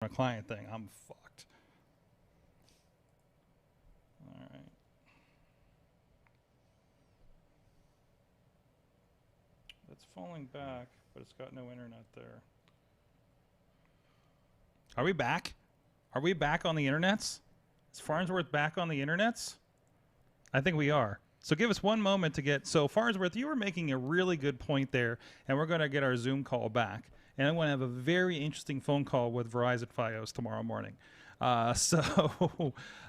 a client thing, I'm fucked. All right. It's falling back, but it's got no internet there. Are we back? Are we back on the internets? Is Farnsworth back on the internets? I think we are. So give us one moment to get... So Farnsworth, you were making a really good point there, and we're going to get our Zoom call back. And I'm going to have a very interesting phone call with Verizon Fios tomorrow morning.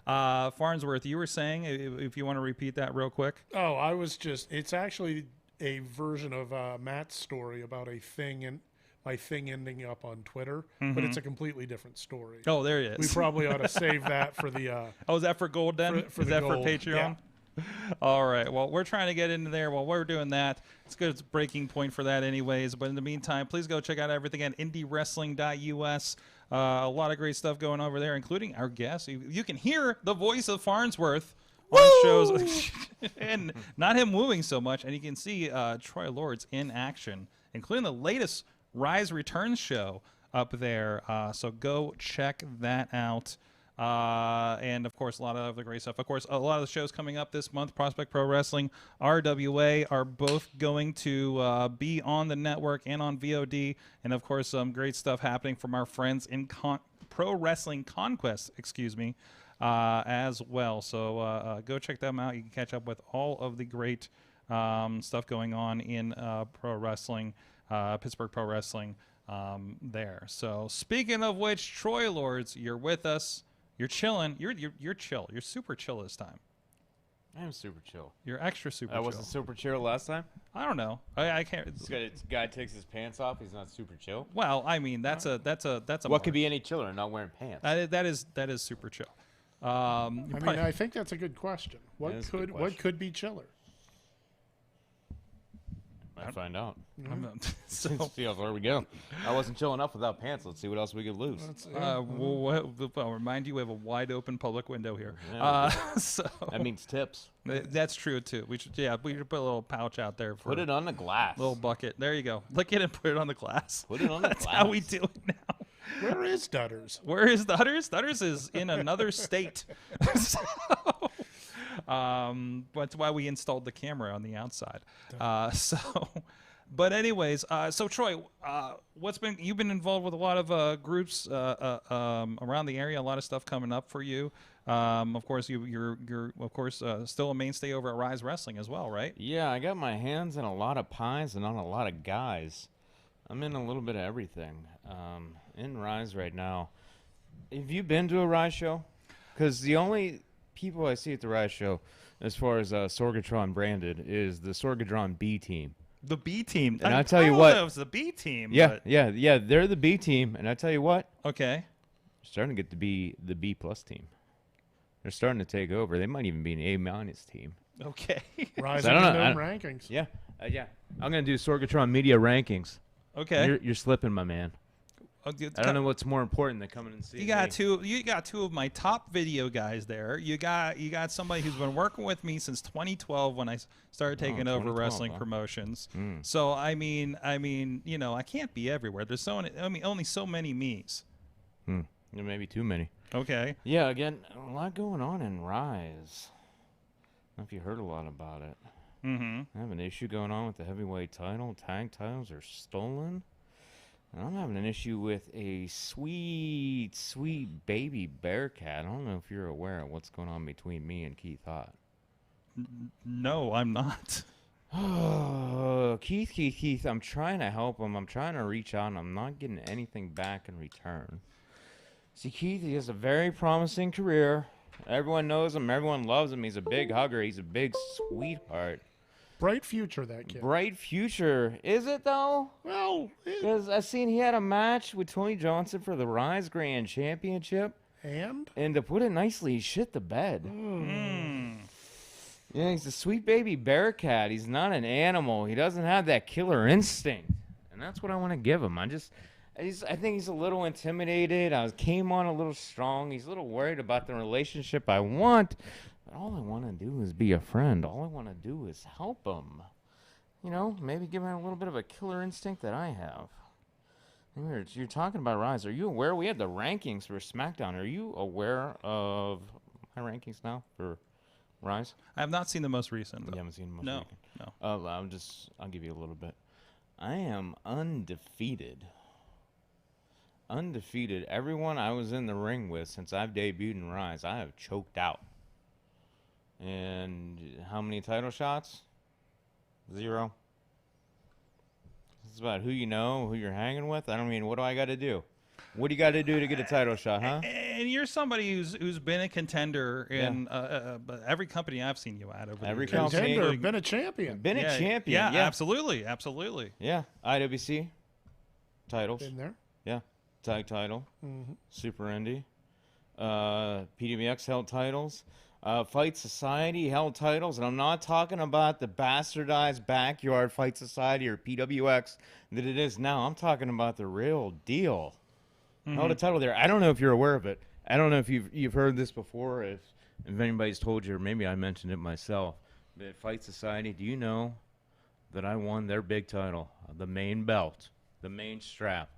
Farnsworth, you were saying, if you want to repeat that real quick. Oh, I was just... It's actually a version of Matt's story about a thing and my thing ending up on Twitter, but it's a completely different story. Oh, there it is. We probably ought to save that for the... oh, is that for gold then? For is that gold. for Patreon? Yeah. All right. Well, we're trying to get into there. While we're doing that, it's good. It's a breaking point for that anyways. But in the meantime, please go check out everything at indiewrestling.us. A lot of great stuff going over there, including our guests. You can hear the voice of Farnsworth on shows. And not him wooing so much. And you can see Troy Lords in action, including the latest Ryse Returns show up there. So go check that out. And, of course, a lot of other great stuff. Of course, a lot of the shows coming up this month, Prospect Pro Wrestling, RWA, are both going to be on the network and on VOD. And, of course, some great stuff happening from our friends in Pro Wrestling Conquest, as well. So go check them out. You can catch up with all of the great stuff going on in pro wrestling, Pittsburgh Pro Wrestling there. So speaking of which, Troy Lords, you're with us. You're chilling. You're chill. You're super chill this time. I am super chill. You're extra super chill. I wasn't super chill last time? I don't know. I can't. This guy takes his pants off. He's not super chill. Well, I mean, that's a What could be any chiller than not wearing pants? That is super chill. I think that's a good question. What could be chiller? Might find out. So, see how far we go. I wasn't chill enough without pants. Let's see what else we could lose. I'll remind you, we have a wide open public window here. Yeah, so that means tips. That's true tue. We should put a little pouch out there for put it on the glass. Little bucket. There you go. Lick it and put it on the glass. Put it on the That's glass. how we do it now. Where is Dutters? Where is Dutters? Dutters is in another state. That's why we installed the camera on the outside. But anyways, so Troy, you've been involved with a lot of groups around the area, a lot of stuff coming up for you. Of course, you're still a mainstay over at Ryse Wrestling as well, right? Yeah, I got my hands in a lot of pies and on a lot of guys. I'm in a little bit of everything. In Ryse right now. Have you been to a Ryse show? Because the only people I see at the Ryse show, as far as Sorgatron branded, is the Sorgatron B team. The B team. And I tell you what, it was the B team. Yeah, they're the B team, and I tell you what. Okay. They're starting to get to be the B plus team. They're starting to take over. They might even be an A minus team. Okay. Rising in their rankings. Yeah, yeah. I'm gonna do Sorgatron media rankings. Okay. You're slipping, my man. I don't know what's more important than coming and seeing me. You got two of my top video guys there. You got somebody who's been working with me since 2012 when I started taking over wrestling promotions. So I mean, I can't be everywhere. There's only so many me's. There may be too many. Okay. Yeah, again, a lot going on in Ryse. I don't know if you heard a lot about it. I have an issue going on with the heavyweight title. Tag titles are stolen. And I'm having an issue with a sweet, sweet baby Bearcat. I don't know if you're aware of what's going on between me and Keith Hott. No, I'm not. Oh, Keith, I'm trying to help him. I'm trying to reach out, and I'm not getting anything back in return. See, Keith, he has a very promising career. Everyone knows him. Everyone loves him. He's a big hugger. He's a big sweetheart. Bright future, that kid. Bright future. Is it, though? Well, because I seen he had a match with Tony Johnson for the Ryse Grand Championship. And to put it nicely, he shit the bed. Yeah, he's a sweet baby Bearcat. He's not an animal. He doesn't have that killer instinct. And that's what I want to give him. I think he's a little intimidated. I came on a little strong. He's a little worried about the relationship I want. But all I want to do is be a friend. All I want to do is help him. Maybe give him a little bit of a killer instinct that I have. You're talking about Ryse. Are you aware we had the rankings for Smackdown? Are you aware of my rankings now for Ryse? I have not seen the most recent. You haven't seen the most No, recent? no. I'll give you a little bit. I am undefeated. Undefeated. Everyone I was in the ring with since I've debuted in Ryse, I have choked out. And how many title shots? 0. It's about who you know, who you're hanging with. I don't mean, what do I got to do? What do you got to do to get a title shot, huh? And you're somebody who's been a contender in every company I've seen you at over Every the years. company. Contender, been a champion. Been a champion. Yeah, Yeah, absolutely, absolutely. Yeah, IWC titles. Been there. Yeah, tag title. Mm-hmm. Super Indie. PWX held titles. Fight Society held titles, and I'm not talking about the bastardized backyard Fight Society or PWX that it is now. I'm talking about the real deal. Held a title there. I don't know if you're aware of it. I don't know if you've heard this before, if anybody's told you, or maybe I mentioned it myself. But Fight Society, do you know that I won their big title, the main belt, the main strap?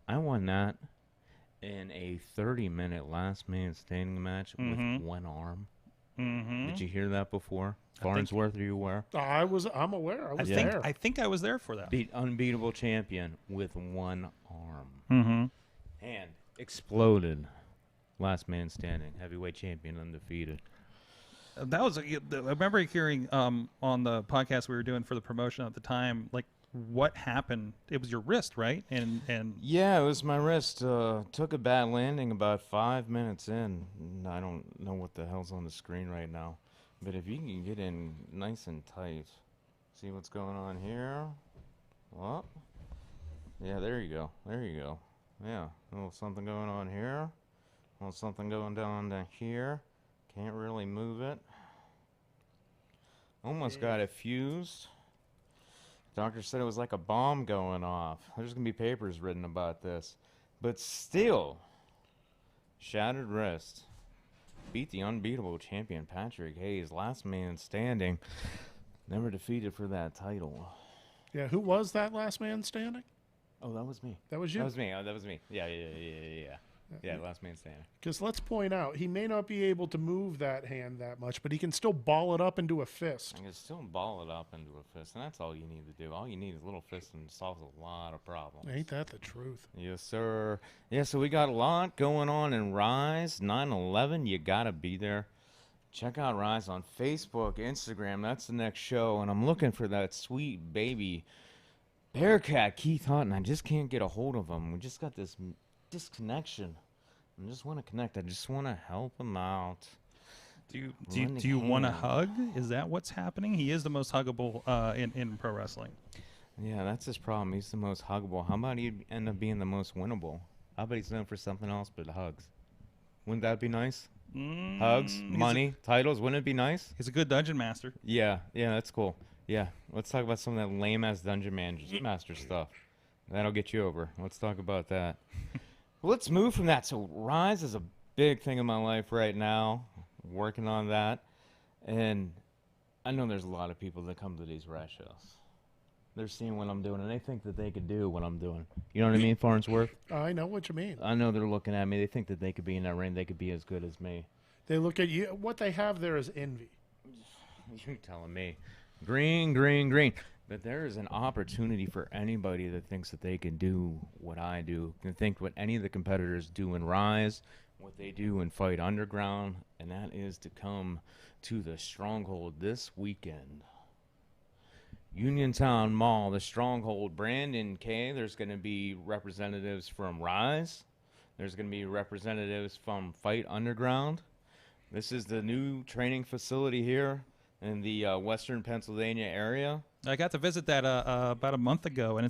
I won that in a 30-minute last man standing match with one arm. Did you hear that before? Farnsworth, are you aware? I'm aware. I was there. I think I was there for that. Beat unbeatable champion with one arm. Mm-hmm. And exploded. Last man standing. Heavyweight champion, undefeated. That was. I remember hearing on the podcast we were doing for the promotion at the time, like what happened. It was your wrist, right? And yeah, it was my wrist. Took a bad landing about 5 minutes in. I don't know what the hell's on the screen right now, but if you can get in nice and tight, see what's going on here. Well, yeah, there you go. There you go. Yeah, a little something going on here. A little something going down here. Can't really move it. Almost got it fused. Doctor said it was like a bomb going off. There's going to be papers written about this. But still, shattered wrist. Beat the unbeatable champion Patrick Hayes. Last man standing. Never defeated for that title. Yeah, who was that last man standing? Oh, that was me. That was you? That was me. Oh, that was me. Yeah. Yeah, last man standing. Because let's point out, he may not be able to move that hand that much, but he can still ball it up into a fist. I can still ball it up into a fist, and that's all you need to do. All you need is a little fist, and it solves a lot of problems. Ain't that the truth? Yes, sir. Yeah, so we got a lot going on in Ryse. 9/11, you got to be there. Check out Ryse on Facebook, Instagram. That's the next show, and I'm looking for that sweet baby Bearcat Keith Hunt, and I just can't get a hold of him. We just got this disconnection. I just want to connect. I just want to help him out. do you want a hug? Is that what's happening? He is the most huggable in pro wrestling. Yeah, that's his problem. He's the most huggable. How about he end up being the most winnable? How about he's known for something else but hugs? Wouldn't that be nice? Hugs, money, titles. Wouldn't it be nice? He's a good dungeon master. Yeah, that's cool. Yeah, let's talk about some of that lame-ass dungeon master stuff. That'll get you over. Let's talk about that. Let's move from that. So Ryse is a big thing in my life right now. Working on that. And I know there's a lot of people that come to these Ryse shows. They're seeing what I'm doing, and they think that they could do what I'm doing. You know what I mean, Farnsworth? I know what you mean. I know they're looking at me. They think that they could be in that ring. They could be as good as me. They look at you. What they have there is envy. You're telling me. Green. But there is an opportunity for anybody that thinks that they can do what I do, can think what any of the competitors do in Ryse, what they do in Fight Underground, and that is to come to the Stronghold this weekend. Uniontown Mall, the Stronghold. Brandon K. There's going to be representatives from Ryse. There's going to be representatives from Fight Underground. This is the new training facility here in the Western Pennsylvania area. I got to visit that about a month ago, and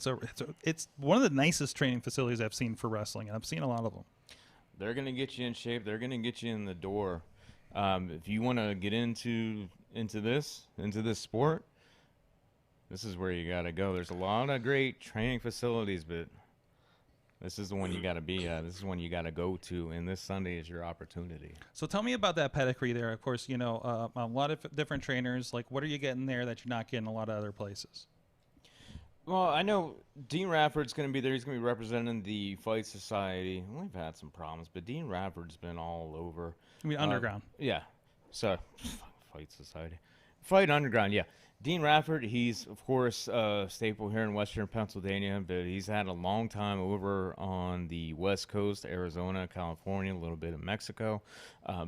it's one of the nicest training facilities I've seen for wrestling, and I've seen a lot of them. They're going to get you in shape. They're going to get you in the door. If you want to get into this sport, this is where you got to go. There's a lot of great training facilities, but this is the one you got to be at. This is one you got to go to, and this Sunday is your opportunity. So tell me about that pedigree there. Of course, you know, a lot of different trainers. Like, what are you getting there that you're not getting a lot of other places? Well, I know Dean Radford's going to be there. He's going to be representing the Fight Society. We've had some problems, but Dean Radford's been all over. I mean, Underground. Yeah. So, Fight Society. Fight Underground, yeah. Dean Radford, he's, of course, a staple here in Western Pennsylvania, but he's had a long time over on the West Coast, Arizona, California, a little bit of Mexico,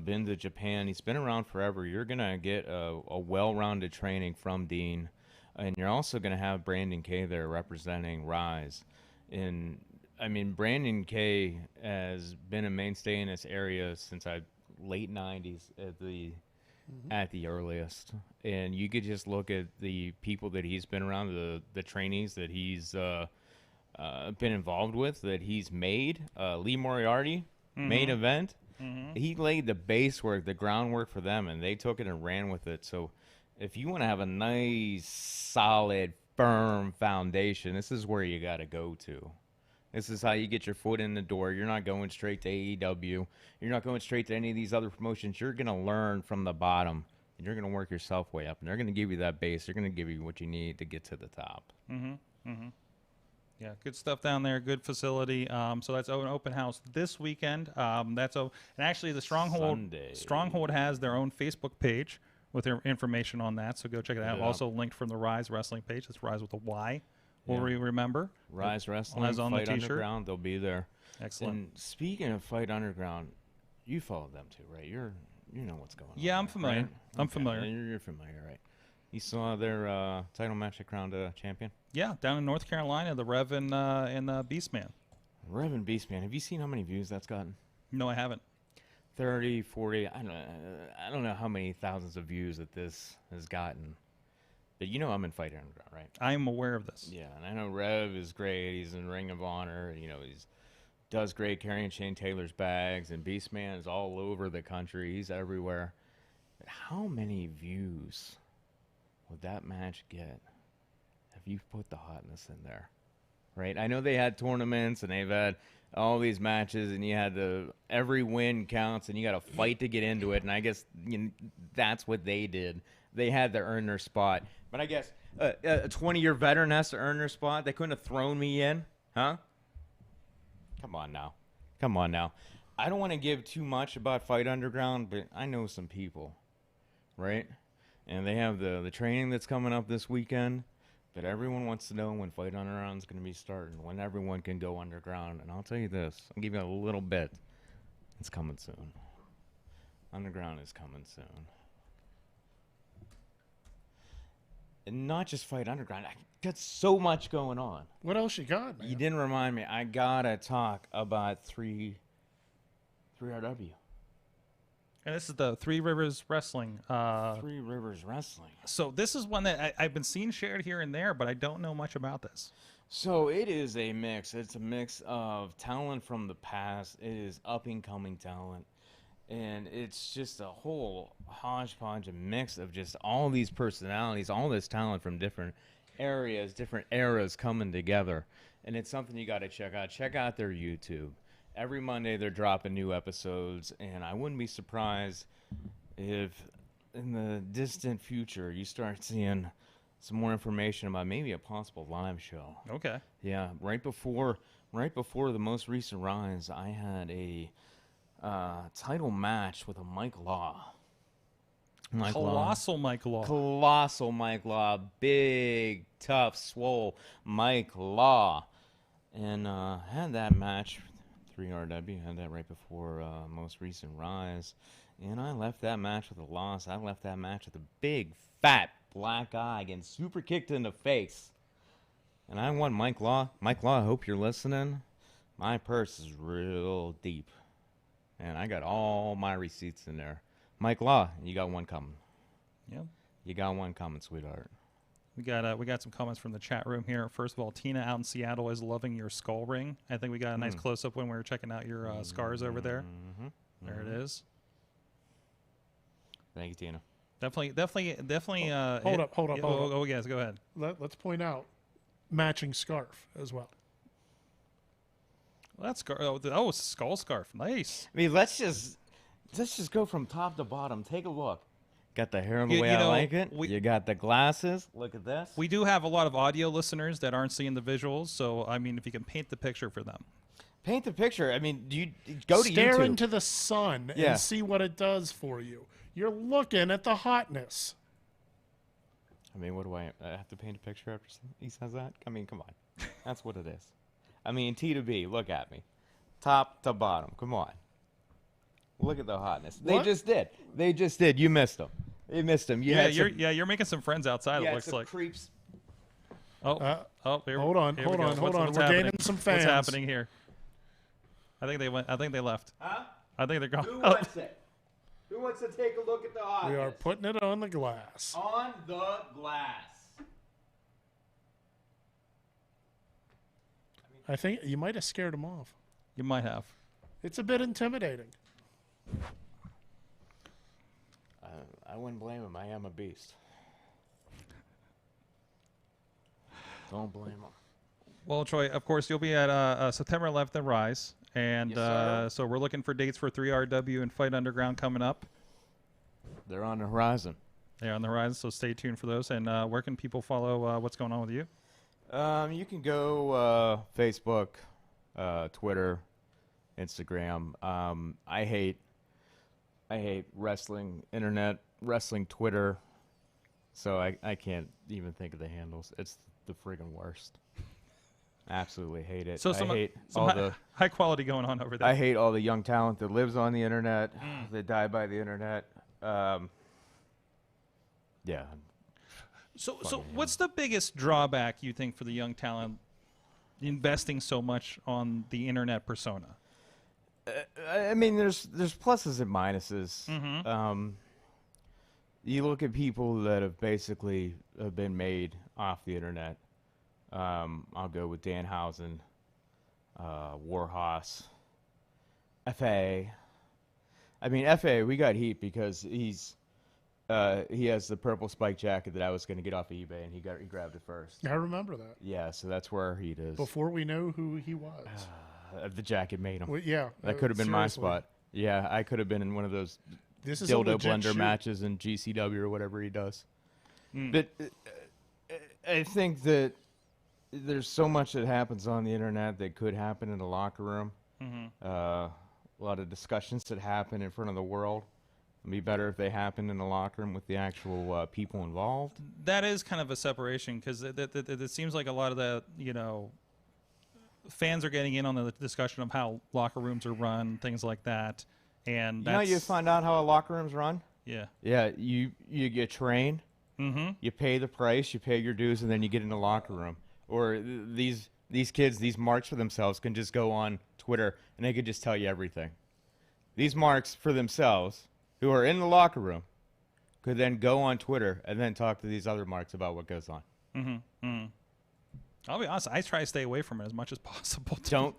been to Japan. He's been around forever. You're going to get a well-rounded training from Dean, and you're also going to have Brandon Kay there representing Ryse. And, I mean, Brandon Kay has been a mainstay in this area since late 90s at the earliest, and you could just look at the people that he's been around, the trainees that he's been involved with, that he's made. Lee Moriarty, main event, he laid the base work, the groundwork for them, and they took it and ran with it. So if you want to have a nice, solid, firm foundation, this is where you got to go to. This is how you get your foot in the door. You're not going straight to AEW. You're not going straight to any of these other promotions. You're going to learn from the bottom, and you're going to work yourself way up. And they're going to give you that base. They're going to give you what you need to get to the top. Yeah, good stuff down there. Good facility. So that's an open house this weekend. And actually, the Stronghold has their own Facebook page with their information on that. So go check it out. Also linked from the Ryse Wrestling page. It's Ryse with a Y. Will we remember? Ryse Wrestling, on Fight the t-shirt. Underground, they'll be there. Excellent. And speaking of Fight Underground, you follow them too, right? You know what's going on. Yeah, I'm familiar. Right? I'm familiar. You're familiar, right? You saw their title match at Crown Champion? Yeah, down in North Carolina, the Rev and Beastman. Rev and Beastman. Have you seen how many views that's gotten? No, I haven't. 30, 40, I don't know how many thousands of views that this has gotten. But you know I'm in Fight Underground, right? I am aware of this. Yeah, and I know Rev is great. He's in Ring of Honor. You know, he's does great carrying Shane Taylor's bags, and Beastman is all over the country. He's everywhere. But how many views would that match get if you put the hotness in there? Right? I know they had tournaments, and they've had all these matches, and you had every win counts, and you got to fight to get into it, and I guess that's what they did. They had to earn their spot. But I guess a 20-year veteran has to earn their spot. They couldn't have thrown me in, huh? Come on now. I don't want to give too much about Fight Underground, but I know some people, right? And they have the training that's coming up this weekend. But everyone wants to know when Fight Underground is going to be starting, when everyone can go underground. And I'll tell you this. I'll give you a little bit. It's coming soon. Underground is coming soon. And not just Fight Underground. I got so much going on. What else you got, man? You didn't remind me. I got to talk about 3RW. And this is the Three Rivers Wrestling. Three Rivers Wrestling. So this is one that I've been seeing shared here and there, but I don't know much about this. So it is a mix. It's a mix of talent from the past. It is up-and-coming talent. And it's just a whole hodgepodge, a mix of just all these personalities, all this talent from different areas, different eras coming together. And it's something you got to check out. Check out their YouTube. Every Monday they're dropping new episodes, and I wouldn't be surprised if in the distant future you start seeing some more information about maybe a possible live show. Okay. Yeah, right before the most recent Rise, I had a title match with a Mike Law. Colossal Mike Law. Big, tough, swole Mike Law. And had that match, 3RW, had that right before most recent Rise. And I left that match with a loss. I left that match with a big, fat, black eye getting super kicked in the face. And I won Mike Law. Mike Law, I hope you're listening. My purse is real deep. And I got all my receipts in there. Mike Law, you got one coming. Yep. You got one coming, sweetheart. We got some comments from the chat room here. First of all, Tina out in Seattle is loving your skull ring. I think we got a nice close-up when we were checking out your scars over there. There it is. Thank you, Tina. Definitely. Hold up. Oh, yes, go ahead. Let's point out matching scarf as well. Well, that's skull scarf. Nice. I mean, let's just go from top to bottom. Take a look. Got the hair the You- way you I know, like it. we- You got the glasses. Look at this. We do have a lot of audio listeners that aren't seeing the visuals, so I mean, if you can paint the picture for them. Paint the picture. I mean, you go to Stare YouTube. into the sun Yeah. and see what it does for you. You're looking at the hotness. I mean, what do I have to paint a picture after he says that? I mean, come on. That's what it is. I mean, T to B, look at me. Top to bottom. Come on. Look at the hotness. They What? just did. They just did. You missed them. You missed them. You Yeah, had you're making some friends outside. you It had looks some like. creeps. Oh, Hold on, here we hold go. on, hold on. What's We're happening? gaining some What's fans. happening here? I think they went. I think they left. Huh? I think they're gone. Who Oh, wants it? Who wants to take a look at the hotness? We are putting it on the glass. on the glass. I think you might have scared him off. you might have. It's a bit intimidating. I wouldn't blame him. I am a beast. Don't blame him. Well, Troy, of course, you'll be at September 11th at Ryse, and Yes, sir. so we're looking for dates for 3RW and Fight Underground coming up. They're on the horizon. They're on the horizon, so stay tuned for those. And where can people follow what's going on with you? You can go Facebook, Twitter, Instagram. I hate wrestling, internet, wrestling, Twitter. So I can't even think of the handles. It's the friggin' worst. Absolutely hate it. So I hate all high, the high quality going on over there. I hate all the young talent that lives on the internet. That die by the internet. Yeah. So what's the biggest drawback you think for the young talent investing so much on the internet persona? I mean, there's pluses and minuses. Mm-hmm. You look at people that have basically been made off the internet. I'll go with Danhausen, Warhorse, FA. I mean, FA, we got heat because he has the purple spike jacket that I was going to get off of eBay, and he grabbed it first. I remember that. Yeah, so that's where our heat is. Before we know who he was. The jacket made him. Well, yeah. That could have been my seriously. spot. Yeah, I could have been in one of those This is a dildo legit blender shoot. matches in GCW or whatever he does. Mm. But I think that there's so much that happens on the internet that could happen in the locker room. Mm-hmm. A lot of discussions that happen in front of the world. It'd be better if they happen in the locker room with the actual people involved. That is kind of a separation because it seems like a lot of the fans are getting in on the discussion of how locker rooms are run, things like that, and You know, you find out how a locker room's run. yeah. Yeah, you get trained. Mm-hmm. You pay the price, you pay your dues, and then you get in the locker room. Or these kids, these marks for themselves can just go on Twitter and they could just tell you everything. These marks for themselves, who are in the locker room, could then go on Twitter and then talk to these other marks about what goes on. Mm-hmm. Mm-hmm. I'll be honest. I try to stay away from it as much as possible. Don't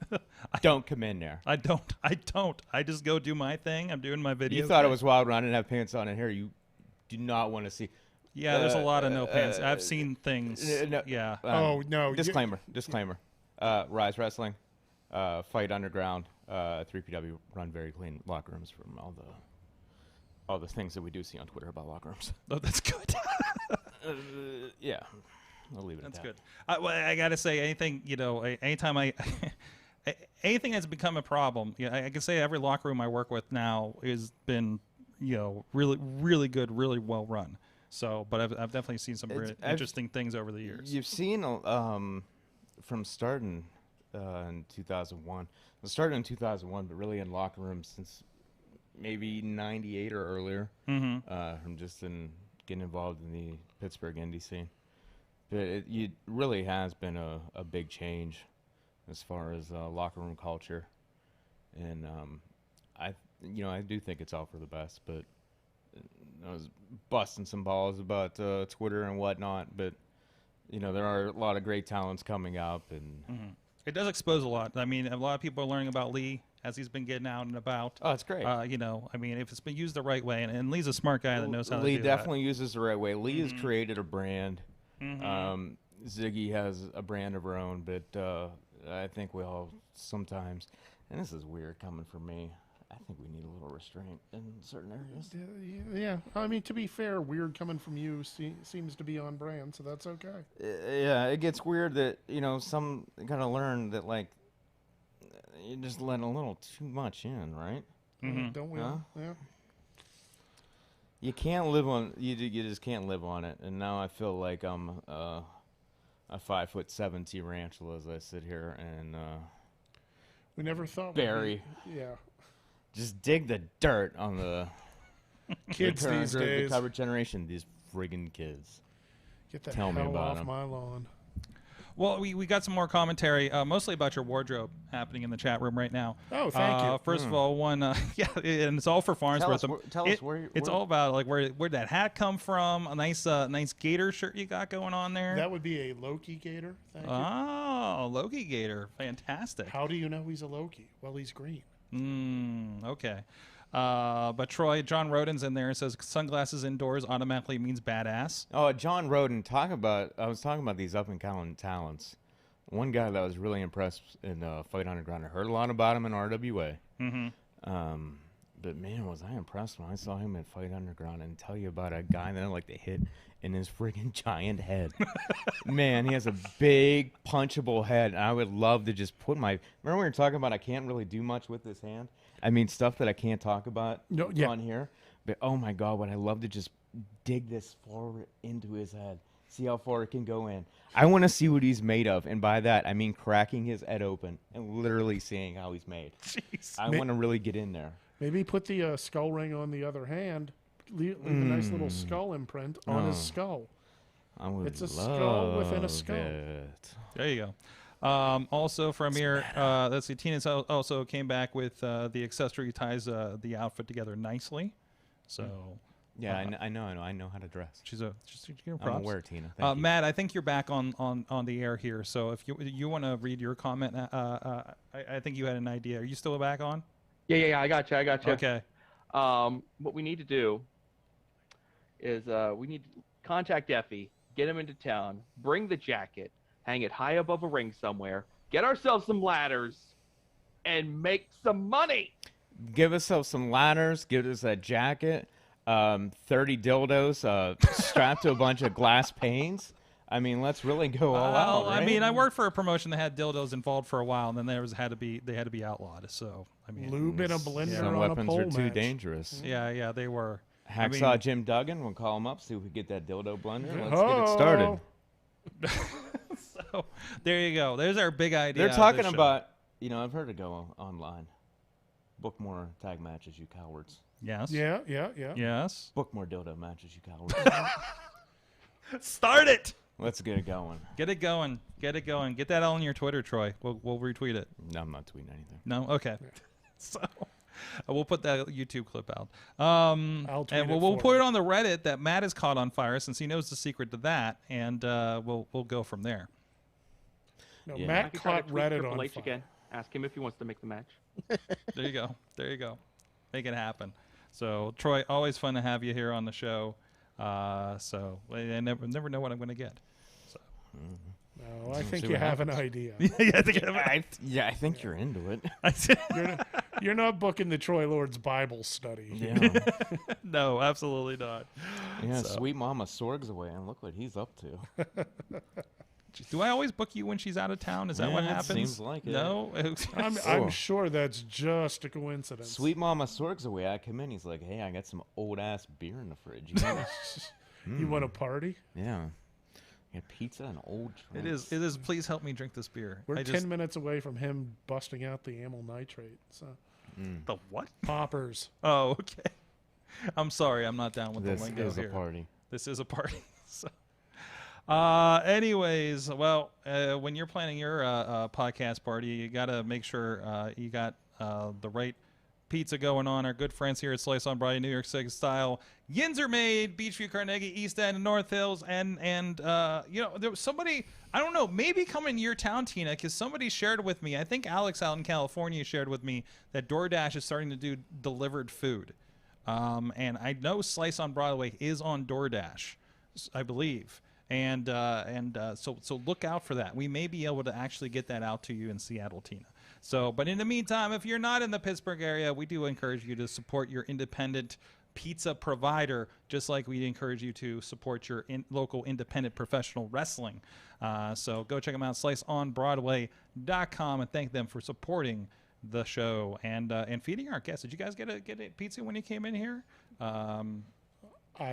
come in there. I don't. I just go do my thing. I'm doing my video. You thought it was wild when I didn't have pants on in here. You do not want to see. Yeah, there's a lot of no pants. I've seen things. no, Yeah. Oh, no. Disclaimer. Ryse Wrestling, Fight Underground, 3PW run very clean locker rooms from all the things that we do see on Twitter about locker rooms. Oh, that's good. Yeah, I'll leave it That's at good. Well, I gotta say, anything anytime anything that's become a problem, I can say every locker room I work with now has been, really, really good, really well run. So, but I've definitely seen some interesting things over the years. You've seen from starting in 2001. It started in 2001, but really in locker rooms since maybe 98 or earlier. Mm-hmm. From just getting involved in the Pittsburgh indie scene. But it really has been a big change as far as locker room culture. And I do think it's all for the best, but I was busting some balls about Twitter and whatnot, but there are a lot of great talents coming up, and It does expose a lot. I mean, a lot of people are learning about Lee as he's been getting out and about. oh, it's great. I mean, if it's been used the right way, and Lee's a smart guy that knows how Lee to do definitely uses the right way. Lee has created a brand. Mm-hmm. Ziggy has a brand of her own, but I think we all sometimes, and this is weird coming from me, I think we need a little restraint in certain areas. Yeah. I mean, to be fair, weird coming from you seems to be on brand, so that's okay. Yeah, it gets weird that, some gotta learn that, like, you just let a little too much in, right? Don't we? Huh? Yeah. You can't live on, you just can't live on it. And now I feel like I'm a 5'7" tarantula as I sit here and We never thought bury. Yeah. Just dig the dirt on the Kids these days. the cover generation, these friggin' kids. Get the Tell me hell about off 'em. my lawn. Well, we got some more commentary, mostly about your wardrobe happening in the chat room right now. Oh, thank you. First of all, yeah, and it's all for Farnsworth. Tell us where it's all about like where'd that hat come from? A nice gator shirt you got going on there. That would be a Loki gator. Thank you. Oh, Loki gator, fantastic. How do you know he's a Loki? Well, he's green. Okay. But Troy, John Roden's in there and says sunglasses indoors automatically means badass. Oh, John Roden, I was talking about these up-and-coming talents. One guy that I was really impressed in Fight Underground, I heard a lot about him in RWA. But, man, was I impressed when I saw him in Fight Underground and tell you about a guy that I like to hit in his friggin' giant head. Man, he has a big, punchable head. And I would love to just put my... Remember we were talking about I can't really do much with this hand? I mean, stuff that I can't talk about on here. But, oh, my God, would I love to just dig this forward into his head. See how far it can go in. I want to see what he's made of. And by that, I mean cracking his head open and literally seeing how he's made. Jeez. I want to really get in there. Maybe put the skull ring on the other hand. Leave a nice little skull imprint on his skull. It's a skull within a skull. There you go. Also from here, let's see, Tina also came back with the accessory ties the outfit together nicely. So yeah, I know how to dress. She's props. I'm aware, Tina. Thank you. Matt, I think you're back on the air here. So if you want to read your comment, I think you had an idea. Are you still back on? Yeah, I got you. Okay. What we need to do is we need to contact Effie, get him into town, bring the jacket, hang it high above a ring somewhere, get ourselves some ladders, and make some money. Give ourselves some ladders, give us a jacket, 30 dildos strapped to a bunch of glass panes. I mean, let's really go all out. Right? I mean, I worked for a promotion that had dildos involved for a while, and then they had to be outlawed. So I mean, lube in a blender some on weapons a pole are too match. dangerous. Yeah, they were. Hacksaw Jim Duggan, we'll call him up, see if we get that dildo blender. Let's get it started. So there you go. There's our big idea. They're talking about, I've heard it go online. Book more tag matches, you cowards. Yes. Yeah. Yes. Book more dildo matches, you cowards. Start it. Let's get it going. Get it going. Get that on your Twitter, Troy. We'll retweet it. No, I'm not tweeting anything. No? Okay. So we'll put that YouTube clip out. I'll tweet and it we'll for put you. it on the Reddit that Matt has caught on fire since he knows the secret to that, and we'll go from there. No, Yeah. I Matt can try to caught tweet Reddit Triple on H fire. again. Ask him if he wants to make the match. There you go. Make it happen. So Troy, always fun to have you here on the show. So I never know what I'm going to get. So. No, I think see you what have an idea. I think you're into it. You're not booking the Troy Lord's Bible study. Yeah. No, absolutely not. Yeah, So. sweet mama Sorg's away, and look what he's up to. Do I always book you when she's out of town? Is that what Yeah, it happens? seems like it. No. I'm sure that's just a coincidence. Sweet mama Sorg's away. I come in, he's like, hey, I got some old-ass beer in the fridge. You want a party? Yeah. I got pizza and old It drinks. is. Please help me drink this beer. We're 10 minutes away from him busting out the amyl nitrate. So The what? poppers. Oh, okay. I'm sorry. I'm not down with This the lingo is here. a party. This is a party. So. Anyways, well, when you're planning your podcast party, you got to make sure you got the right pizza going on. Our good friends here at Slice on Broadway, New York City style. Yins are made, Beachview, Carnegie, East End, and North Hills. And there was somebody, I don't know, maybe coming to your town, Tina, because somebody shared with me, I think Alex out in California shared with me that DoorDash is starting to do delivered food. And I know Slice on Broadway is on DoorDash, I believe. So look out for that. We may be able to actually get that out to you in Seattle, Tina. So, but in the meantime, if you're not in the Pittsburgh area, we do encourage you to support your independent pizza provider, just like we encourage you to support your local independent professional wrestling. So go check them out, sliceonbroadway.com, and thank them for supporting the show and feeding our guests. Did you guys get a pizza when you came in here? I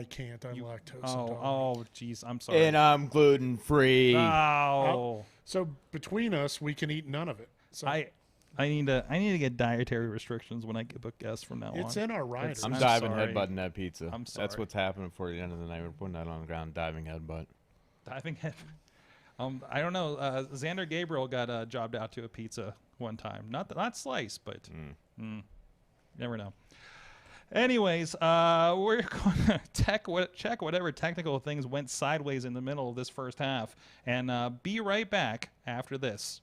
can't. I'm lactose intolerant. Oh, geez, I'm sorry. And I'm gluten free. Oh, So between us, we can eat none of it. So I need to get dietary restrictions when I book guests from now on. it's in our rider. I'm I'm diving sorry. headbutting that pizza. I'm That's sorry. what's happening before the end of the night. We're putting that on the ground, diving headbutt. Diving head. I don't know. Xander Gabriel got jobbed out to a pizza one time. Not slice, but never know. Anyways, we're going to check whatever technical things went sideways in the middle of this first half, and be right back after this.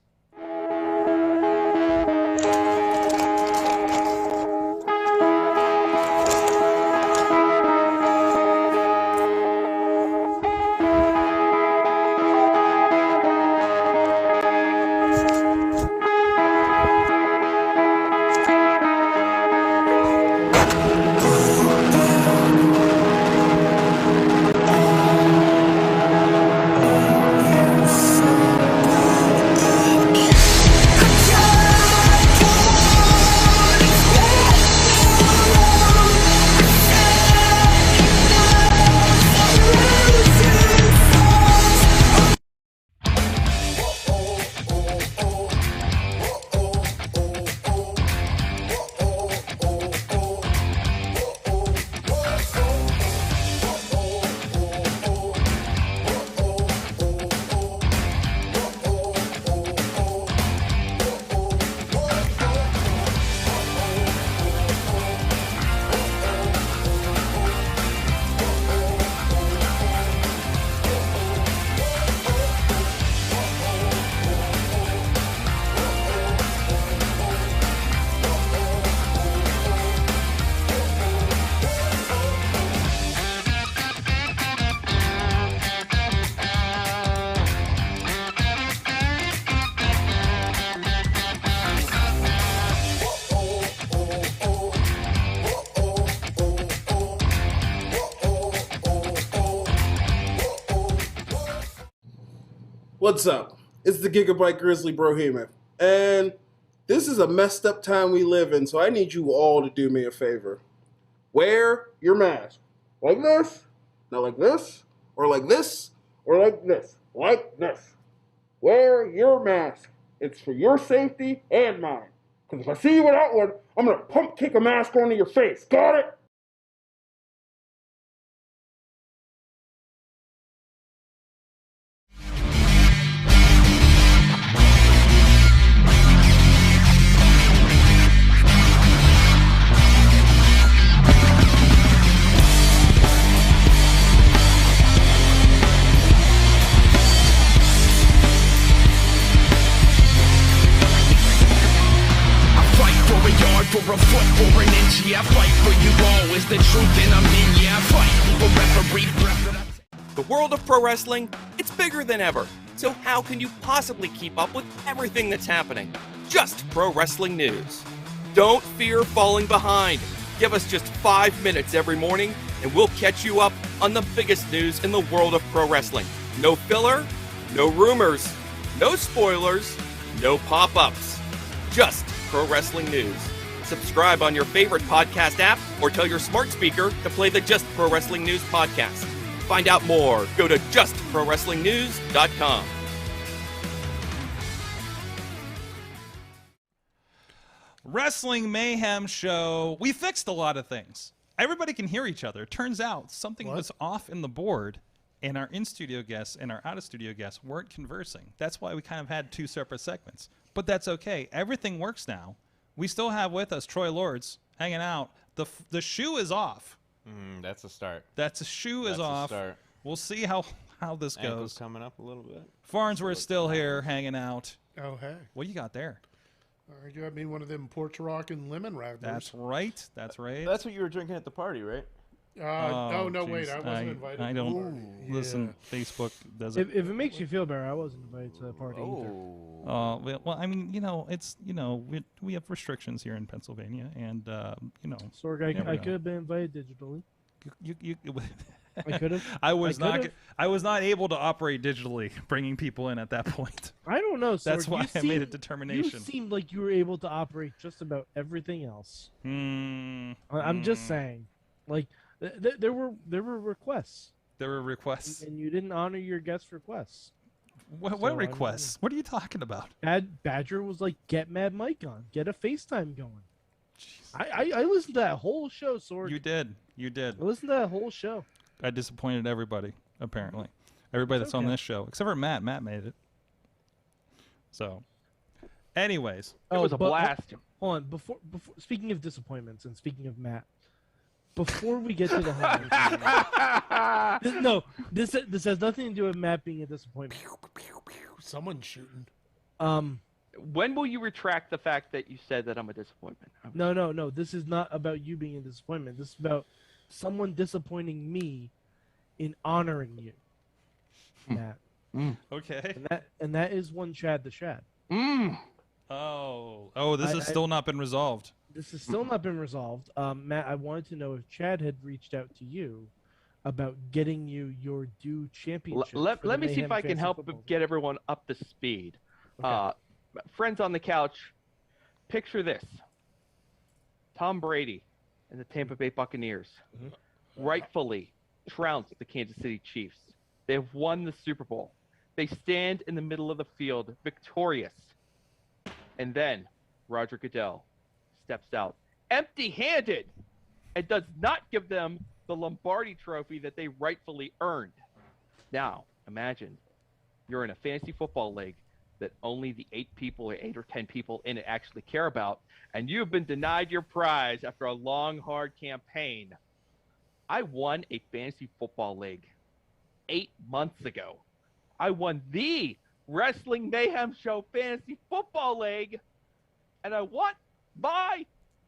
What's up? It's the Gigabyte Grizzly Brohema, and this is a messed up time we live in, so I need you all to do me a favor. Wear your mask. Like this, not like this, or like this, or like this, like this. Wear your mask. It's for your safety and mine. Because if I see you without one, I'm going to pump kick a mask onto your face. Got it? For a foot or an inch, yeah, I fight for you all is the truth, and I'm in, yeah, I fight for every breath. The world of pro wrestling, it's bigger than ever. So how can you possibly keep up with everything that's happening? Just pro wrestling news. Don't fear falling behind. Give us just 5 minutes every morning, and we'll catch you up on the biggest news in the world of pro wrestling. No filler, no rumors, no spoilers, no pop-ups. Just pro wrestling news. Subscribe on your favorite podcast app or tell your smart speaker to play the Just Pro Wrestling News podcast. Find out more. Go to justprowrestlingnews.com. Wrestling Mayhem show. We fixed a lot of things. Everybody can hear each other. Turns out something was off in the board, and our in-studio guests and our out-of-studio guests weren't conversing. That's why we kind of had two separate segments. But that's okay. Everything works now. We still have with us Troy Lords hanging out. The shoe is off. That's a start. That's a shoe is That's a off. start. We'll see how this Ankle's goes. coming up a little bit. Farnsworth still here hanging out. Oh, hey. What do you got there? I got me one of them Porch Rock and lemon radlers. That's right. That's right. That's what you were drinking at the party, right? Oh, no, geez. wait, I wasn't invited. I don't Ooh, listen. yeah. Facebook doesn't. If it makes you feel better, I wasn't invited to that party either. Well, I mean, it's we have restrictions here in Pennsylvania, and Sorg, I could have been invited digitally. you I could have. I was not able to operate digitally, bringing people in at that point. I don't know, Sorg. That's why I made a You determination. seemed like you were able to operate just about everything else. I'm just saying, like there were requests. There were requests. And you didn't honor your guest requests. What requests? What are you talking about? Badger was like, get Mad Mike on, get a FaceTime going. I listened to that whole show, Sorg. You did. I listened to that whole show. I disappointed everybody, apparently. Everybody that's on this show, except for Matt. Matt made it. So, anyways. It was a blast. Hold on. Before, speaking of disappointments and speaking of Matt, before we get to the home, this has nothing to do with Matt being a disappointment. Someone's shooting. When will you retract the fact that you said that I'm a disappointment? No. This is not about you being a disappointment. This is about someone disappointing me in honoring you, Matt. Okay. And that is one Chad the Shad. Oh, this has still not been resolved. This has still not been resolved. Matt, I wanted to know if Chad had reached out to you about getting you your due championship. Let me see if I can help get everyone up to speed. Okay. Friends on the couch, picture this. Tom Brady and the Tampa Bay Buccaneers rightfully trounced the Kansas City Chiefs. They have won the Super Bowl. They stand in the middle of the field, victorious. And then Roger Goodell steps out empty-handed and does not give them the Lombardi trophy that they rightfully earned. Now, imagine you're in a fantasy football league that only the 8 or 10 people in it actually care about, and you've been denied your prize after a long, hard campaign. I won a fantasy football league 8 months ago. I won the Wrestling Mayhem Show Fantasy Football League, and I want my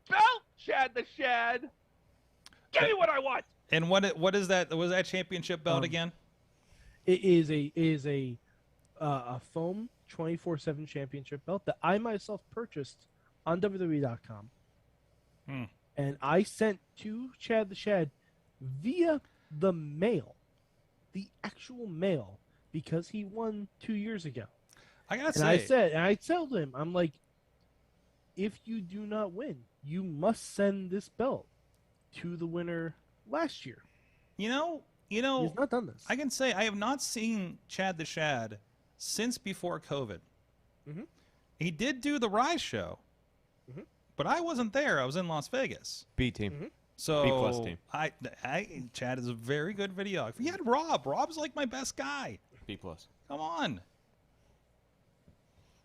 belt, Chad the Shad. Give me what I want. And what is that? Was that championship belt again? It is a foam 24/7 championship belt that I myself purchased on WWE.com. And I sent to Chad the Shad via the mail, the actual mail, because he won 2 years ago. I gotta say, I told him, I'm like, if you do not win, you must send this belt to the winner last year. You know, he's not done this. I can say I have not seen Chad the Shad since before COVID. He did do the Ryse show, but I wasn't there. I was in Las Vegas. B team. So B+ team. Chad is a very good videographer. He had Rob. Rob's like my best guy. B+. Come on.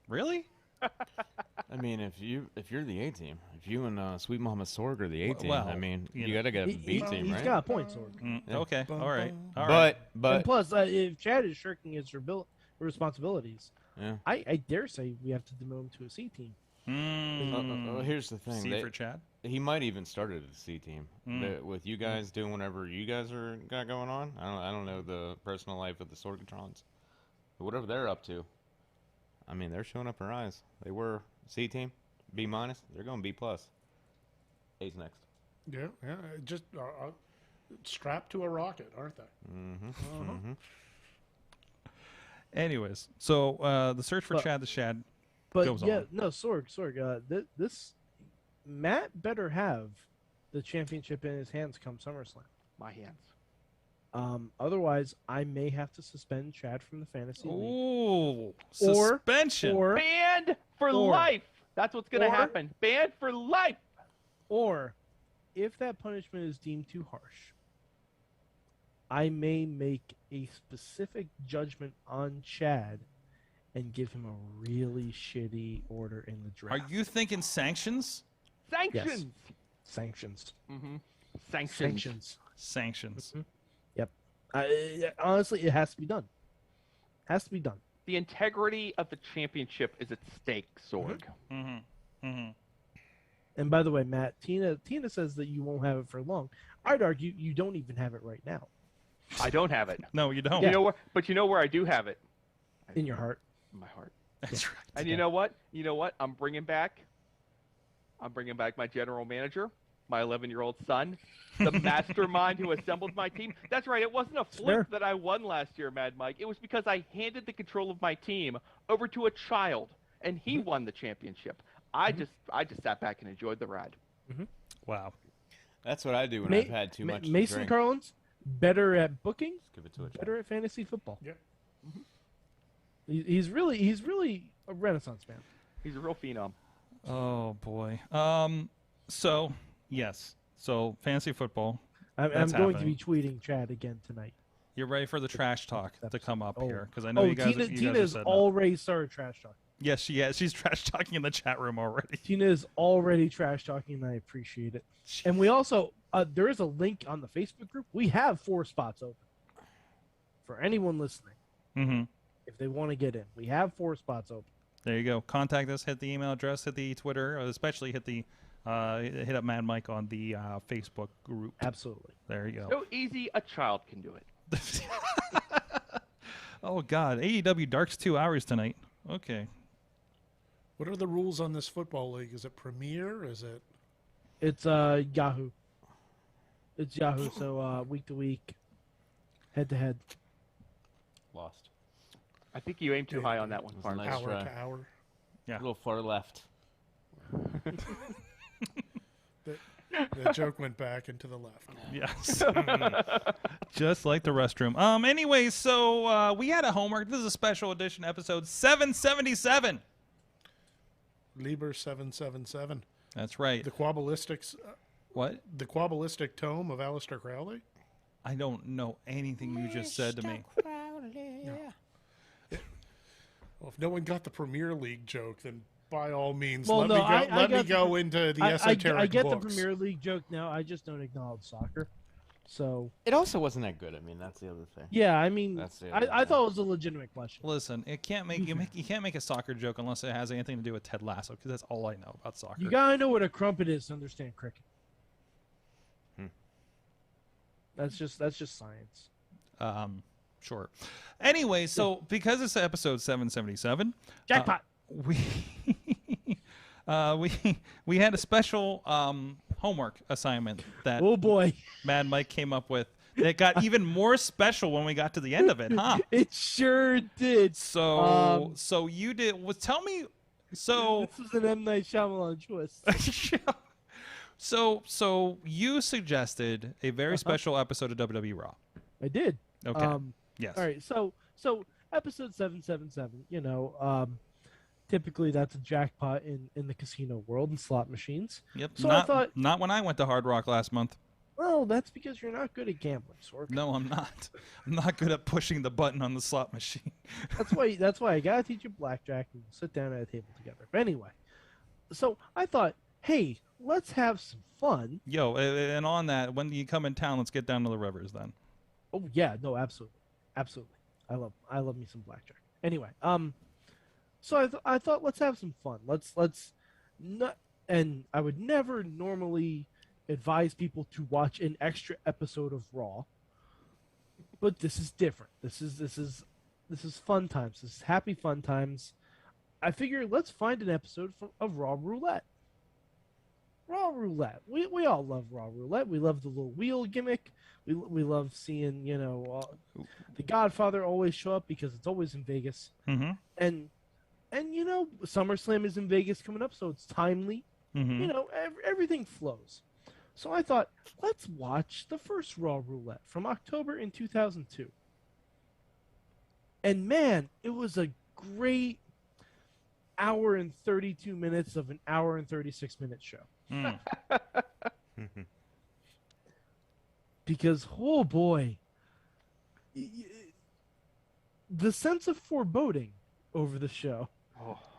Really? I mean, if you're the A team, if you and Sweet Mama Sorg are the A team, well, I mean, you you gotta get a B team, He's right? got a point, Sorg. Yeah. Okay. All right. But And plus, if Chad is shirking his responsibilities, yeah. I dare say we have to demote him to a C team. Here's the thing. C for Chad? He might even start at the C team. With you guys doing whatever you guys got going on. I don't know the personal life of the Sorgatrons. But whatever they're up to, I mean, they're showing up in Ryse. They were C team, B-. They're going B+. A's next. Yeah. Just strapped to a rocket, aren't they? Anyways, so the search for Chad the Shad goes on. No, Sorg. This Matt better have the championship in his hands come SummerSlam. My hands. Otherwise, I may have to suspend Chad from the fantasy league. Ooh, suspension. Banned for life. That's what's going to happen. Banned for life. Or, if that punishment is deemed too harsh, I may make a specific judgment on Chad and give him a really shitty order in the draft. Are you thinking sanctions? Sanctions. Yes. Sanctions. Sanctions. Yep. Honestly, it has to be done. The integrity of the championship is at stake, Sorg. And by the way, Matt, Tina says that you won't have it for long. I'd argue you don't even have it right now. I don't have it. No, you don't. You know where? But you know where I do have it? In your heart. In my heart. That's right. And you know what? I'm bringing back my general manager, my 11-year-old son, the mastermind who assembled my team. That's right. It wasn't a flip that I won last year, Mad Mike. It was because I handed the control of my team over to a child, and he won the championship. I just sat back and enjoyed the ride. Wow. That's what I do when I've had too much to Mason drink. Carlins, better at booking, Give it to a better at fantasy football. Yep. He's really a renaissance man. He's a real phenom. Oh boy. So yes. So fantasy football. I'm That's going to happening. be tweeting Chad again tonight. You're ready for the trash talk to come up Oh. here because I know you guys. Tina has already started trash talking. Yes, she has. She's trash talking in the chat room already. Tina is already trash talking, and I appreciate it. And we also there is a link on the Facebook group. We have 4 spots open for anyone listening. Mm-hmm. If they want to get in, we have 4 spots open. There you go. Contact us. Hit the email address. Hit the Twitter. Especially hit the hit up Mad Mike on the Facebook group. Absolutely. There you go. So easy, a child can do it. Oh God, AEW Dark's 2 hours tonight. Okay. What are the rules on this football league? Is it Premier? Is it? It's Yahoo. It's Yahoo. So week to week, head to head. Lost. I think you aimed too high on that one, was a Farns. nice Hour try. to hour. Yeah. A little far left. The joke went back into the left. Yes. Just like the restroom. Anyway, so we had a homework. This is a special edition episode 777. Liber 777. That's right. The Quabalistics. What? The Quabalistic Tome of Aleister Crowley. I don't know anything you just said to me. Well, if no one got the Premier League joke, then by all means, Well, let me go into the esoteric I get books. the Premier League joke now. I just don't acknowledge soccer. So It also wasn't that good. I mean, that's the other thing. yeah, I mean, That's the other I thing. thought it was a legitimate question. Listen, it can't make you can't make a soccer joke unless it has anything to do with Ted Lasso, because that's all I know about soccer. You gotta know what a crumpet is to understand cricket. That's just science. Sure. Anyway, so because it's episode 777, Jackpot. we we had a special homework assignment that Oh boy, Mad Mike came up with that got even more special when we got to the end of it, huh? it sure did. So so you did tell me so This was an M. Night Shyamalan twist. so you suggested a very special episode of WWE Raw. I did. Okay. Yes. All right. So episode 777. You know, typically that's a jackpot in the casino world and slot machines. Yep. So not, I thought, not when I went to Hard Rock last month. well, that's because you're not good at gambling, Sork. No, I'm not. I'm not good at pushing the button on the slot machine. That's why I gotta teach you blackjack and sit down at a table together. But anyway, so I thought, hey, let's have some fun. Yo, and on that, when you come in town, let's get down to the rivers then. Oh yeah, no, absolutely. I love me some blackjack. Anyway, so I thought let's have some fun. Let's not. And I would never normally advise people to watch an extra episode of Raw, but this is different. This is fun times. This is happy fun times. I figure let's find an episode of Raw Roulette. Raw Roulette. We all love Raw Roulette. We love the little wheel gimmick. We love seeing, you know, the Godfather always show up because it's always in Vegas. Mm-hmm. And you know, SummerSlam is in Vegas coming up, so it's timely. Mm-hmm. You know, everything flows. So I thought, let's watch the first Raw Roulette from October in 2002. And man, it was a great hour and 32 minutes of an hour and 36 minute show. Mm. Because, oh boy, the sense of foreboding over the show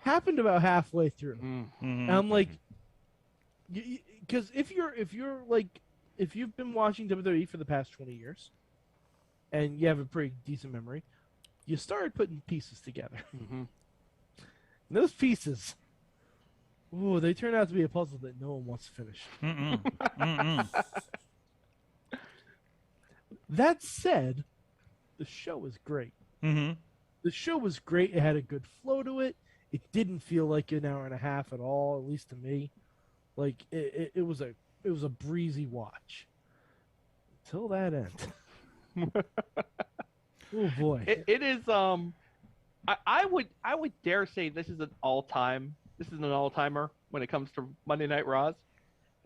happened about halfway through. Mm-hmm. And I'm like, because if you've been watching WWE for the past 20 years, and you have a pretty decent memory, you started putting pieces together. Mm-hmm. And those pieces Ooh, they turned out to be a puzzle that no one wants to finish. That said, the show was great. Mm-hmm. The show was great. It had a good flow to it. It didn't feel like an hour and a half at all, at least to me. Like it was a breezy watch until that end. Oh boy, it is. I would dare say this is an all-timer when it comes to Monday Night Raws.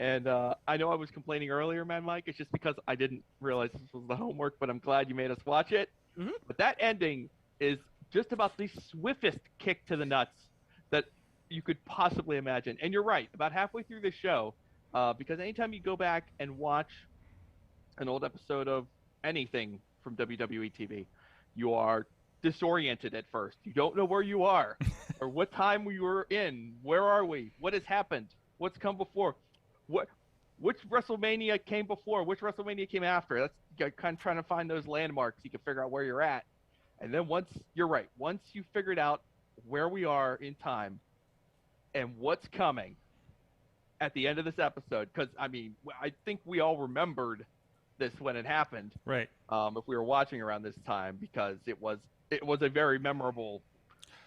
And I know I was complaining earlier, man, Mike. It's just because I didn't realize this was the homework, but I'm glad you made us watch it. Mm-hmm. But that ending is just about the swiftest kick to the nuts that you could possibly imagine. And you're right, about halfway through the show, because anytime you go back and watch an old episode of anything from WWE TV, you are disoriented at first. You don't know where you are or what time we were in. Where are we? What has happened? What's come before? Which WrestleMania came before? Which WrestleMania came after? That's you're kind of trying to find those landmarks. You can figure out where you're at. And then once you figured out where we are in time and what's coming at the end of this episode, because I mean, I think we all remembered this when it happened. Right. If we were watching around this time, because it was a very memorable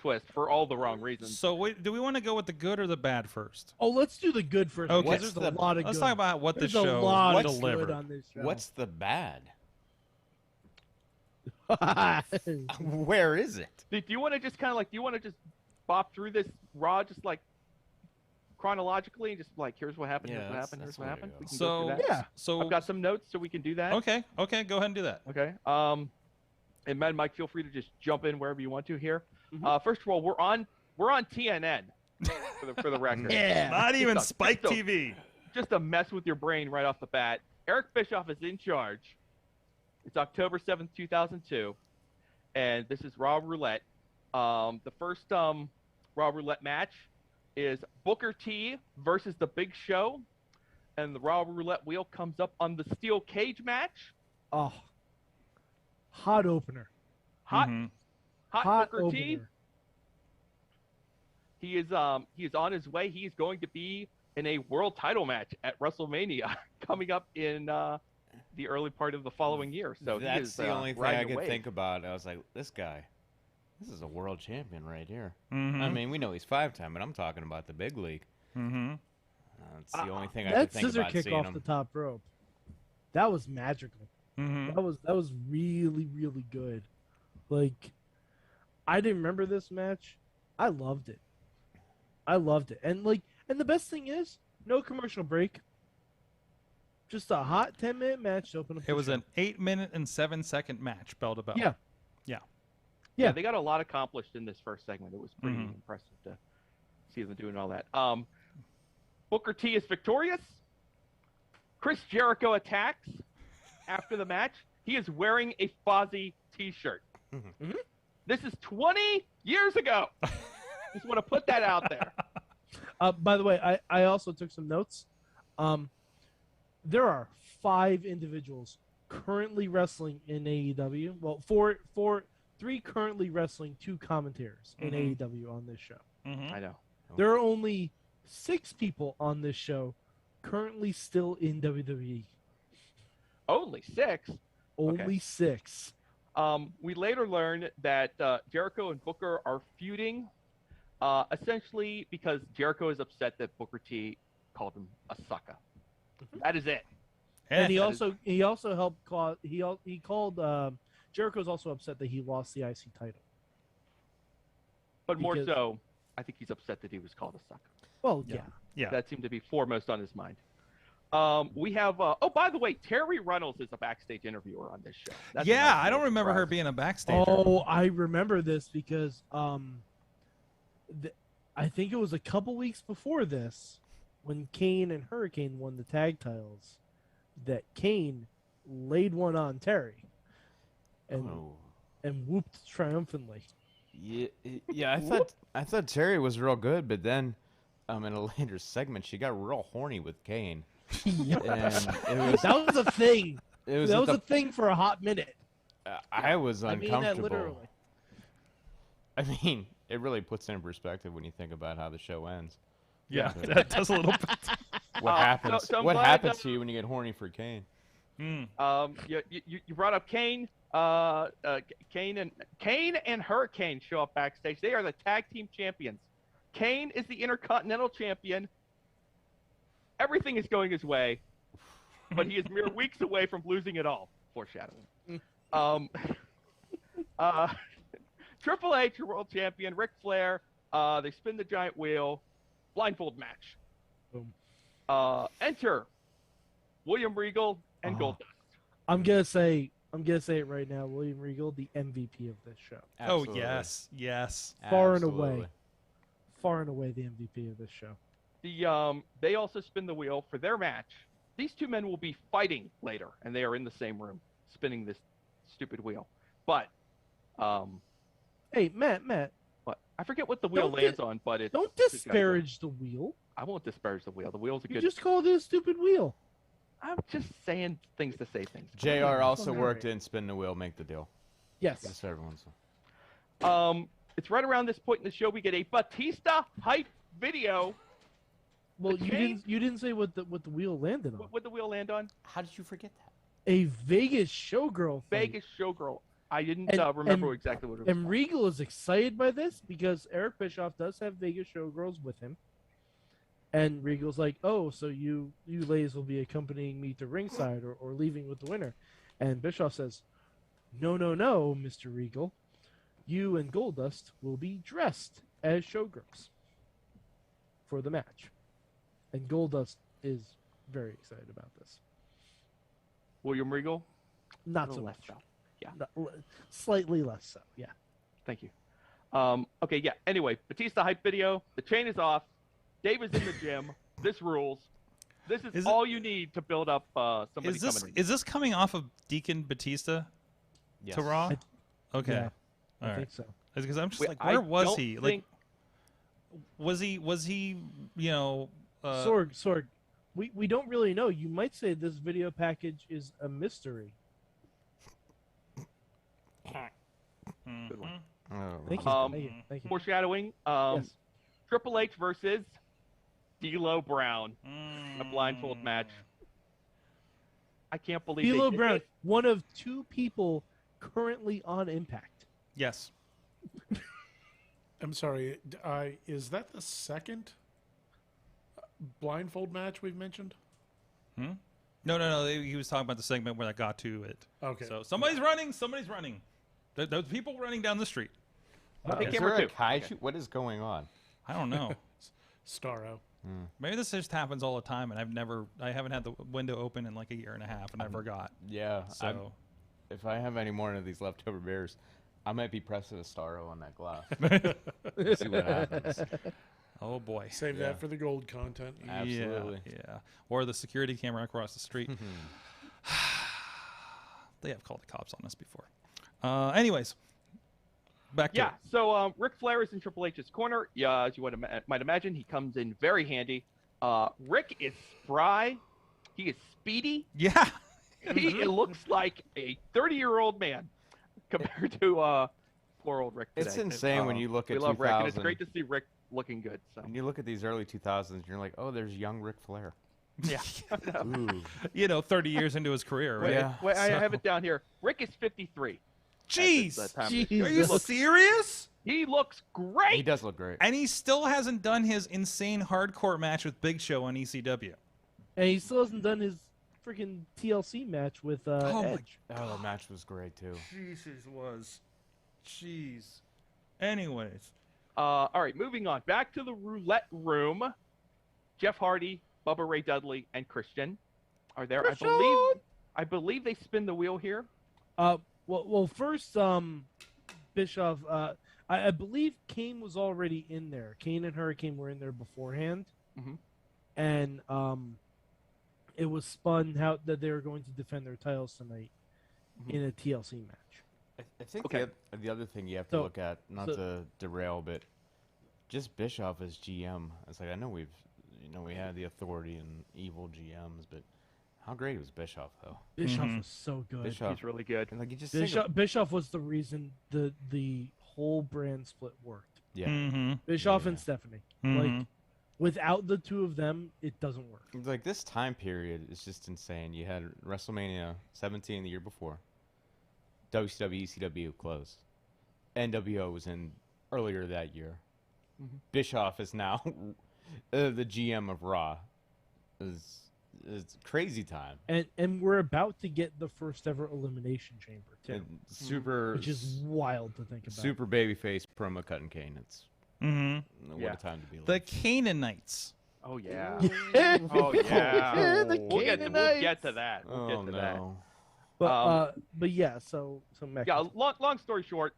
twist for all the wrong reasons. So do we want to go with the good or the bad first? Oh, let's do the good first. Okay. There's a lot of Let's good. talk about what There's the a show lot of delivered. good on this show. What's the bad? Where is it? Do you want to just kind of bop through this Raw just like chronologically and just like here's what happened, here's what happened, here's what happened? We can go through that. Yeah. So I've got some notes so we can do that. Okay, go ahead and do that. Okay. And Matt and Mike, feel free to just jump in wherever you want to here. Mm-hmm. First of all, we're on TNN for the record. Yeah. Not even Just a- Spike just a- TV. Just to mess with your brain right off the bat. Eric Bischoff is in charge. It's October 7th, 2002, and this is Raw Roulette. The first Raw Roulette match is Booker T versus The Big Show, and the Raw Roulette wheel comes up on the steel cage match. Oh, hot opener. Hot Hot Booker T. opener. He is on his way. He is going to be in a world title match at WrestleMania coming up in the early part of the following year. So he That's is, the only thing riding I could away. think about. I was like, this is a world champion right here. Mm-hmm. I mean, we know he's 5-time, but I'm talking about the big league. Mm-hmm. That's the only thing I That could think scissor about kick seeing off him. the top rope. That was magical. Mm-hmm. That was really, really good. Like, I didn't remember this match. I loved it. And the best thing is, no commercial break. Just a hot 10-minute match to open up. It was an 8-minute and 7-second match, bell to bell. Yeah. Yeah, they got a lot accomplished in this first segment. It was pretty Mhm. impressive to see them doing all that. Booker T is victorious. Chris Jericho attacks after the match. He is wearing a Fozzy t-shirt. Mhm. This is 20 years ago. Just want to put that out there. By the way, I also took some notes. There are 5 individuals currently wrestling in AEW. Well, 3 currently wrestling, 2 commentators in AEW on this show. Mm-hmm. I know. There are only 6 people on this show currently still in WWE. Only 6. Only 6. We later learned that Jericho and Booker are feuding, essentially because Jericho is upset that Booker T called him a sucker. That is it. And he that also helped call he called Jericho's also upset that he lost the IC title. But more Because- so, I think he's upset that he was called a sucker. Well, yeah. Yeah. That seemed to be foremost on his mind. We have. By the way, Terry Reynolds is a backstage interviewer on this show. That's a Yeah, nice I don't little remember her surprise. being a backstage. Oh, I remember this because I think it was a couple weeks before this when Kane and Hurricane won the tag titles that Kane laid one on Terry and whooped triumphantly. Yeah, I thought Terry was real good, but then in a later segment she got real horny with Kane. Yeah. And it was That was a thing. it was That at was the- a thing for a hot minute. I was I mean uncomfortable. that literally. I mean, it really puts it in perspective when you think about how the show ends. Yeah, that does a little bit. What happens? so I'm what glad, happens to you when you get horny for Kane? You brought up Kane. Kane and Hurricane show up backstage. They are the tag team champions. Kane is the Intercontinental Champion. Everything is going his way, but he is mere weeks away from losing it all. Foreshadowing. Triple H, your world champion. Ric Flair. They spin the giant wheel. Blindfold match. Boom. Enter William Regal and Goldust. I'm gonna say it right now. William Regal, the MVP of this show. Absolutely. Oh yes. Far Absolutely. and away the MVP of this show. They also spin the wheel for their match. These two men will be fighting later, and they are in the same room spinning this stupid wheel. But, Hey, Matt, what I forget what the wheel lands on, but it's don't disparage the wheel. I won't disparage the wheel. The wheel's a You good. just called it a stupid wheel. I'm just saying things to say things. JR also Alright. worked in Spin the Wheel, Make the Deal. Yes. Just so everyone's. It's right around this point in the show we get a Batista hype video. Well, The you Kane- didn't say what the wheel landed on. What would the wheel land on? How did you forget that? A Vegas showgirl fight. Vegas showgirl. I didn't And- remember and- exactly what it was. And Regal is excited by this because Eric Bischoff does have Vegas showgirls with him. And Regal's like, oh, so you ladies will be accompanying me to ringside or leaving with the winner. And Bischoff says, no, Mr. Regal. You and Goldust will be dressed as showgirls for the match. And Goldust is very excited about this. William Regal. Not A so little much. less so. Yeah. Slightly less so, yeah. Thank you. Okay, yeah. Anyway, Batista hype video. The chain is off. Dave is in the gym. This rules. This is all you need to build up somebody coming in. Is this coming off of Deacon Batista Yes. to Raw? Okay. Yeah, I All right. think so. Because I'm just Wait, like, where I was don't he? think- Like, was he? You know. Sorg, we don't really know. You might say this video package is a mystery. Good one. Oh, Thank you. Thank you. Foreshadowing. Yes. Triple H versus D'Lo Brown. A blindfold match. I can't believe D'Lo they did Brown, this. one of two people currently on Impact. Yes. I'm sorry. Is that the second blindfold match we've mentioned? No. He was talking about the segment where I got to it. Okay. So somebody's running. There's people running down the street. Okay, is camera there a two. kaiju? Okay. What is going on? I don't know. Starro. Maybe this just happens all the time, and I haven't had the window open in like a year and a half, and I forgot. Yeah. So If I have any more of these leftover beers, I might be pressing a Starro on that glass. See what happens. oh boy. Save that for the gold content. Absolutely. Yeah. Or the security camera across the street. They have called the cops on us before. Anyways, back to Yeah, it. so Ric Flair is in Triple H's corner. Yeah, as you might imagine, he comes in very handy. Rick is spry. He is speedy. Yeah. He looks like a 30-year-old man compared to poor old Rick today. It's insane when you look at We love Rick, and it's 2000. great to see Rick looking good. So When you look at these early 2000s, you're like, oh, there's young Ric Flair. yeah. Ooh. 30 years into his career, right? Yeah. Wait, I have it down here. Rick is 53. Jeez. At this time of the show. Jeez. Are you serious? He looks great. He does look great. And he still hasn't done his insane hardcore match with Big Show on ECW. And he still hasn't done his freaking TLC match with my Edge. Oh, the match was great, too. Jesus was. Jeez. Anyways. All right, moving on. Back to the roulette room. Jeff Hardy, Bubba Ray Dudley, and Christian are there. I believe they spin the wheel here. Well, first, Bischoff. I believe Kane was already in there. Kane and Hurricane were in there beforehand, and it was spun that they were going to defend their titles tonight in a TLC match. I think Okay. the other thing you have to So- look at, not to derail, but just Bischoff as GM. It's like I know we had the Authority and evil GMs, but how great was Bischoff though? Bischoff was so good. Bischoff, He's really good. and like you just think of- Bischoff was the reason the whole brand split worked. yeah. Mm-hmm. Bischoff Yeah. and Stephanie. Mhm. Like Without the two of them, it doesn't work. Like, this time period is just insane. You had WrestleMania 17 the year before. WCW, ECW closed. NWO was in earlier that year. Bischoff is now the GM of Raw. It's crazy time. And we're about to get the first ever Elimination Chamber too. And super, which is wild to think about. Super babyface promo cutting Kane. It's what a time to be alive. The Canaanites. Oh yeah. Oh yeah. We'll get to that. We'll get to that. But yeah, so Mac. Yeah, long story short,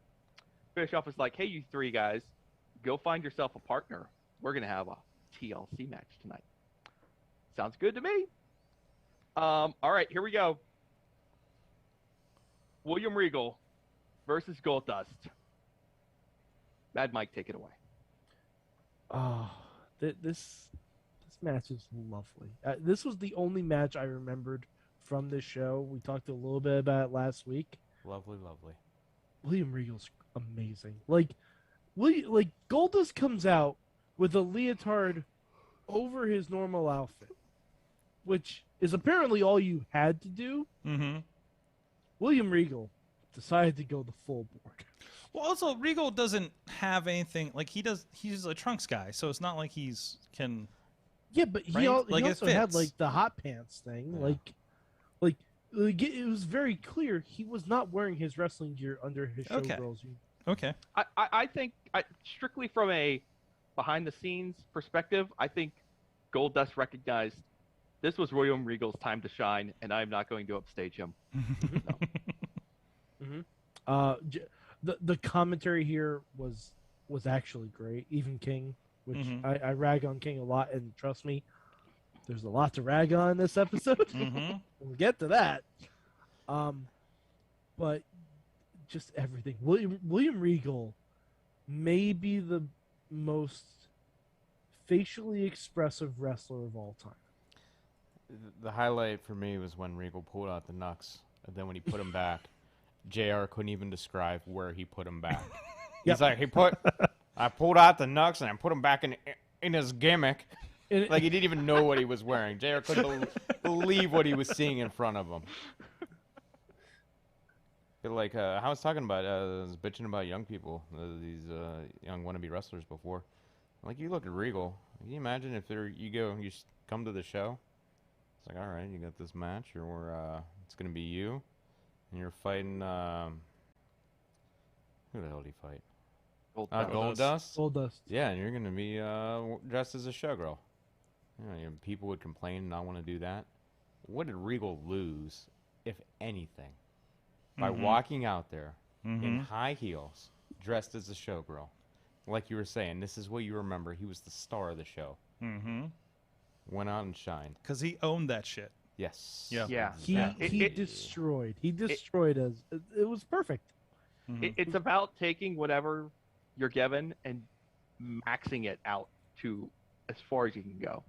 Bischoff is like, hey, you three guys, go find yourself a partner. We're gonna have a TLC match tonight. Sounds good to me. All right, here we go. William Regal versus Goldust. Mad Mike, take it away. Oh, this match is lovely. This was the only match I remembered from this show. We talked a little bit about it last week. Lovely, lovely. William Regal's amazing. Like Goldust comes out with a leotard over his normal outfit, which is apparently all you had to do. Mm-hmm. William Regal decided to go the full board. Well, also Regal doesn't have anything like he does. He's a trunks guy, so it's not like he's can. Yeah, but he, right? he Like, it also had fits. like the hot pants thing. Yeah. Like it was very clear he was not wearing his wrestling gear under his Okay. showgirls uniform. Okay. I think, strictly from a behind-the-scenes perspective, I think Goldust recognized this was William Regal's time to shine, and I'm not going to upstage him. The commentary here was actually great. Even King, which I rag on King a lot, and trust me, there's a lot to rag on in this episode. We'll get to that. But just everything. William Regal may be the most facially expressive wrestler of all time. The highlight for me was when Regal pulled out the knucks, and then when he put them back, JR couldn't even describe where he put them back. He's like, I pulled out the knucks and I put them back in his gimmick. Like, he didn't even know what he was wearing. JR couldn't believe what he was seeing in front of him. Like, I was talking about, I was bitching about young people, these young wannabe wrestlers before. Like, you look at Regal, can you imagine if you come to the show? It's like, all right, you got this match, or it's going to be you, and you're fighting, who the hell did he fight? Goldust? Goldust. Yeah, and you're going to be dressed as a showgirl. People would complain and not want to do that. What did Regal lose, if anything, by walking out there in high heels, dressed as a showgirl? Like you were saying, this is what you remember. He was the star of the show. Went out and shined. Because he owned that shit. Yes. Yeah. He destroyed. He destroyed us. It was perfect. It's about taking whatever you're given and maxing it out to as far as you can go.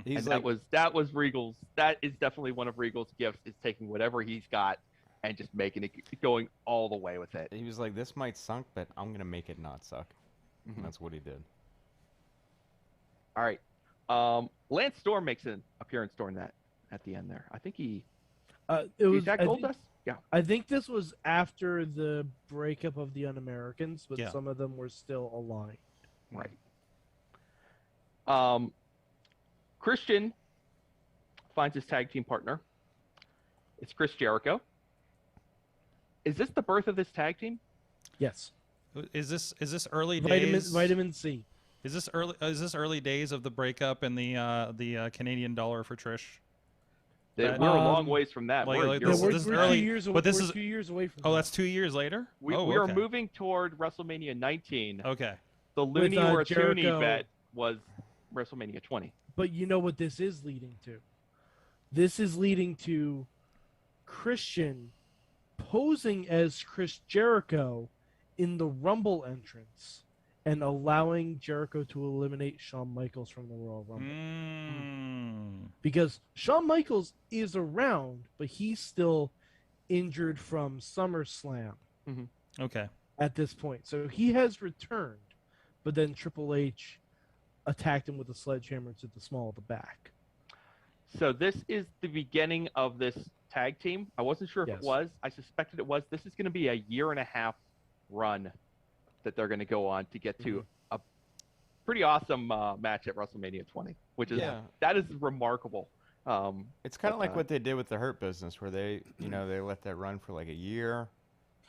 He's And that was Regal's. That is definitely one of Regal's gifts. Is taking whatever he's got and just making it going all the way with it. He was like, this might suck, but I'm gonna make it not suck. And that's what he did. All right. Lance Storm makes an appearance during that at the end there. I think he. It was Is that Goldust? Yeah. I think this was after the breakup of the Un-Americans, but Yeah. some of them were still aligned. Right. Christian finds his tag team partner. It's Chris Jericho. Is this the birth of this tag team? Yes. Is this early days? Vitamin C. Is this early days of the breakup and the Canadian dollar for Trish? We're a long ways from that. like- We're, like you're- this- we're this is 2 early, years away. but this we're is 2 years away from. Oh, that. that's 2 years later. we oh, are okay. moving toward WrestleMania 19. Okay. The Looney or a Toonie Jericho. bet was WrestleMania 20. But you know what this is leading to? This is leading to Christian posing as Chris Jericho in the Rumble entrance and allowing Jericho to eliminate Shawn Michaels from the Royal Rumble. Because Shawn Michaels is around, but he's still injured from SummerSlam Okay. at this point. So he has returned, but then Triple H attacked him with a sledgehammer to the small of the back. So this is the beginning of this tag team. I wasn't sure if Yes. it was. I suspected it was. This is going to be a 1.5-year run that they're going to go on to get to a pretty awesome match at WrestleMania 20, which is that is remarkable. It's kind of like what they did with the Hurt Business, where they, they let that run for like a year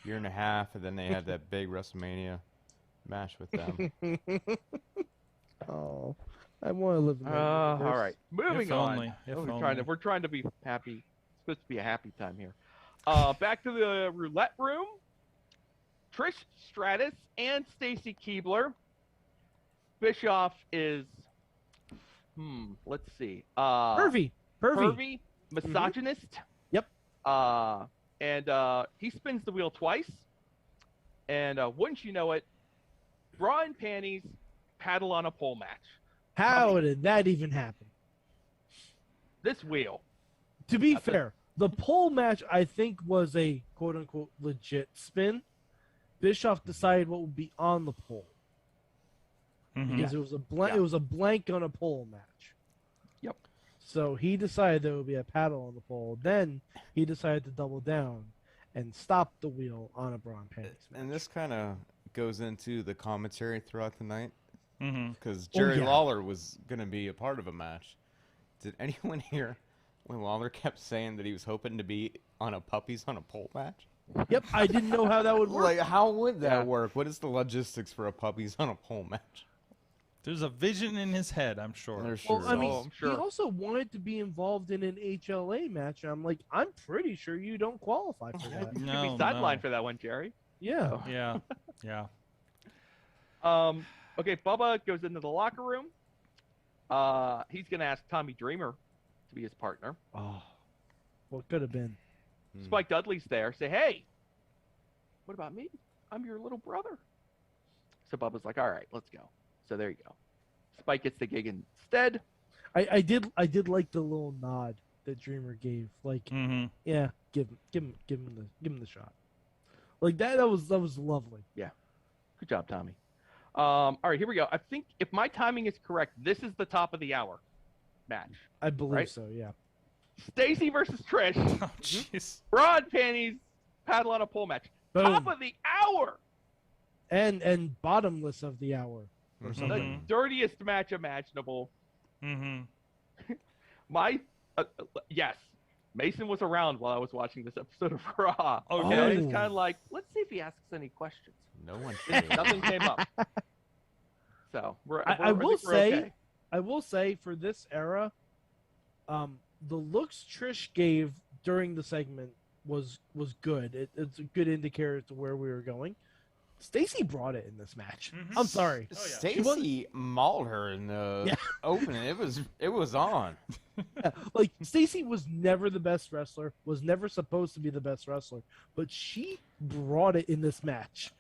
and a half, and then they had that big WrestleMania match with them. Oh, I want to live in that all universe. right, moving If on. only, if We're trying to be happy. It's supposed to be a happy time here. Back to the roulette room. Trish Stratus and Stacy Keibler. Bischoff is, let's see. Pervy. Misogynist. Yep. And he spins the wheel twice. And wouldn't you know it, bra and panties, paddle on a pole match. How did that even happen? This wheel. To be fair, the pole match I think was a quote unquote legit spin. Bischoff decided what would be on the pole because it was a blank on a pole match. Yep. So he decided there would be a paddle on the pole. Then he decided to double down and stop the wheel on a bra and panties match. And this kind of goes into the commentary throughout the night, because Oh, Jerry yeah. Lawler was going to be a part of a match. Did anyone hear when Lawler kept saying that he was hoping to be on a puppies on a pole match? Yep, I didn't know how that would work. Like, how would that work? What is the logistics for a puppies on a pole match? There's a vision in his head, I'm sure. There's Well, I mean, I'm sure. he also wanted to be involved in an HLA match. And I'm like, I'm pretty sure you don't qualify for that. You No, could be sidelined for that one, Jerry. Yeah. Yeah, yeah. Okay, Bubba goes into the locker room. He's going to ask Tommy Dreamer to be his partner. Oh, what could have been? Spike Dudley's there. Say, hey, what about me? I'm your little brother. So Bubba's like, all right, let's go. So there you go. Spike gets the gig instead. I did like the little nod that Dreamer gave. Like, yeah, give him the shot. Like that was lovely. Yeah. Good job, Tommy. All right, here we go. I think if my timing is correct, this is the top of the hour match. I believe Right? so. Yeah. Stacy versus Trish. Oh, jeez. Broad panties, paddle on a pole match. Boom. Top of the hour. And bottomless of the hour or The something. dirtiest match imaginable. Yes, Mason was around while I was watching this episode of Raw. Okay. And I was kind of like, let's see if he asks any questions. No one did. Nothing came up. So I will think we're say, okay. I will say for this era, the looks Trish gave during the segment was good. It's a good indicator to where we were going. Stacy brought it in this match. I'm sorry. Stacy mauled her in the opening. It was on. Yeah, like Stacy was never the best wrestler, was never supposed to be the best wrestler, but she brought it in this match.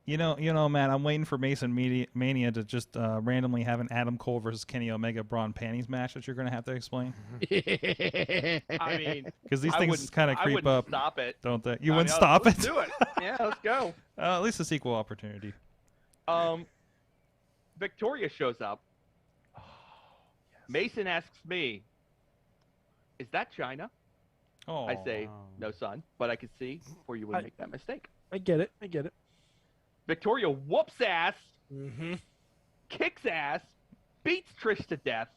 You know, Matt, I'm waiting for Mason Mania to just randomly have an Adam Cole versus Kenny Omega bra and panties match that you're going to have to explain. I mean, Because these I things wouldn't- kind of I creep wouldn't up, Stop it. don't they? You I wouldn't mean, stop let's it? do it. Yeah, let's go. At least a sequel opportunity. Victoria shows up. Mason asks me, "Is that China?" Oh, I say, "No, son, but I could see where you would make that mistake." I get it. Victoria whoops ass, Mm-hmm. kicks ass, beats Trish to death.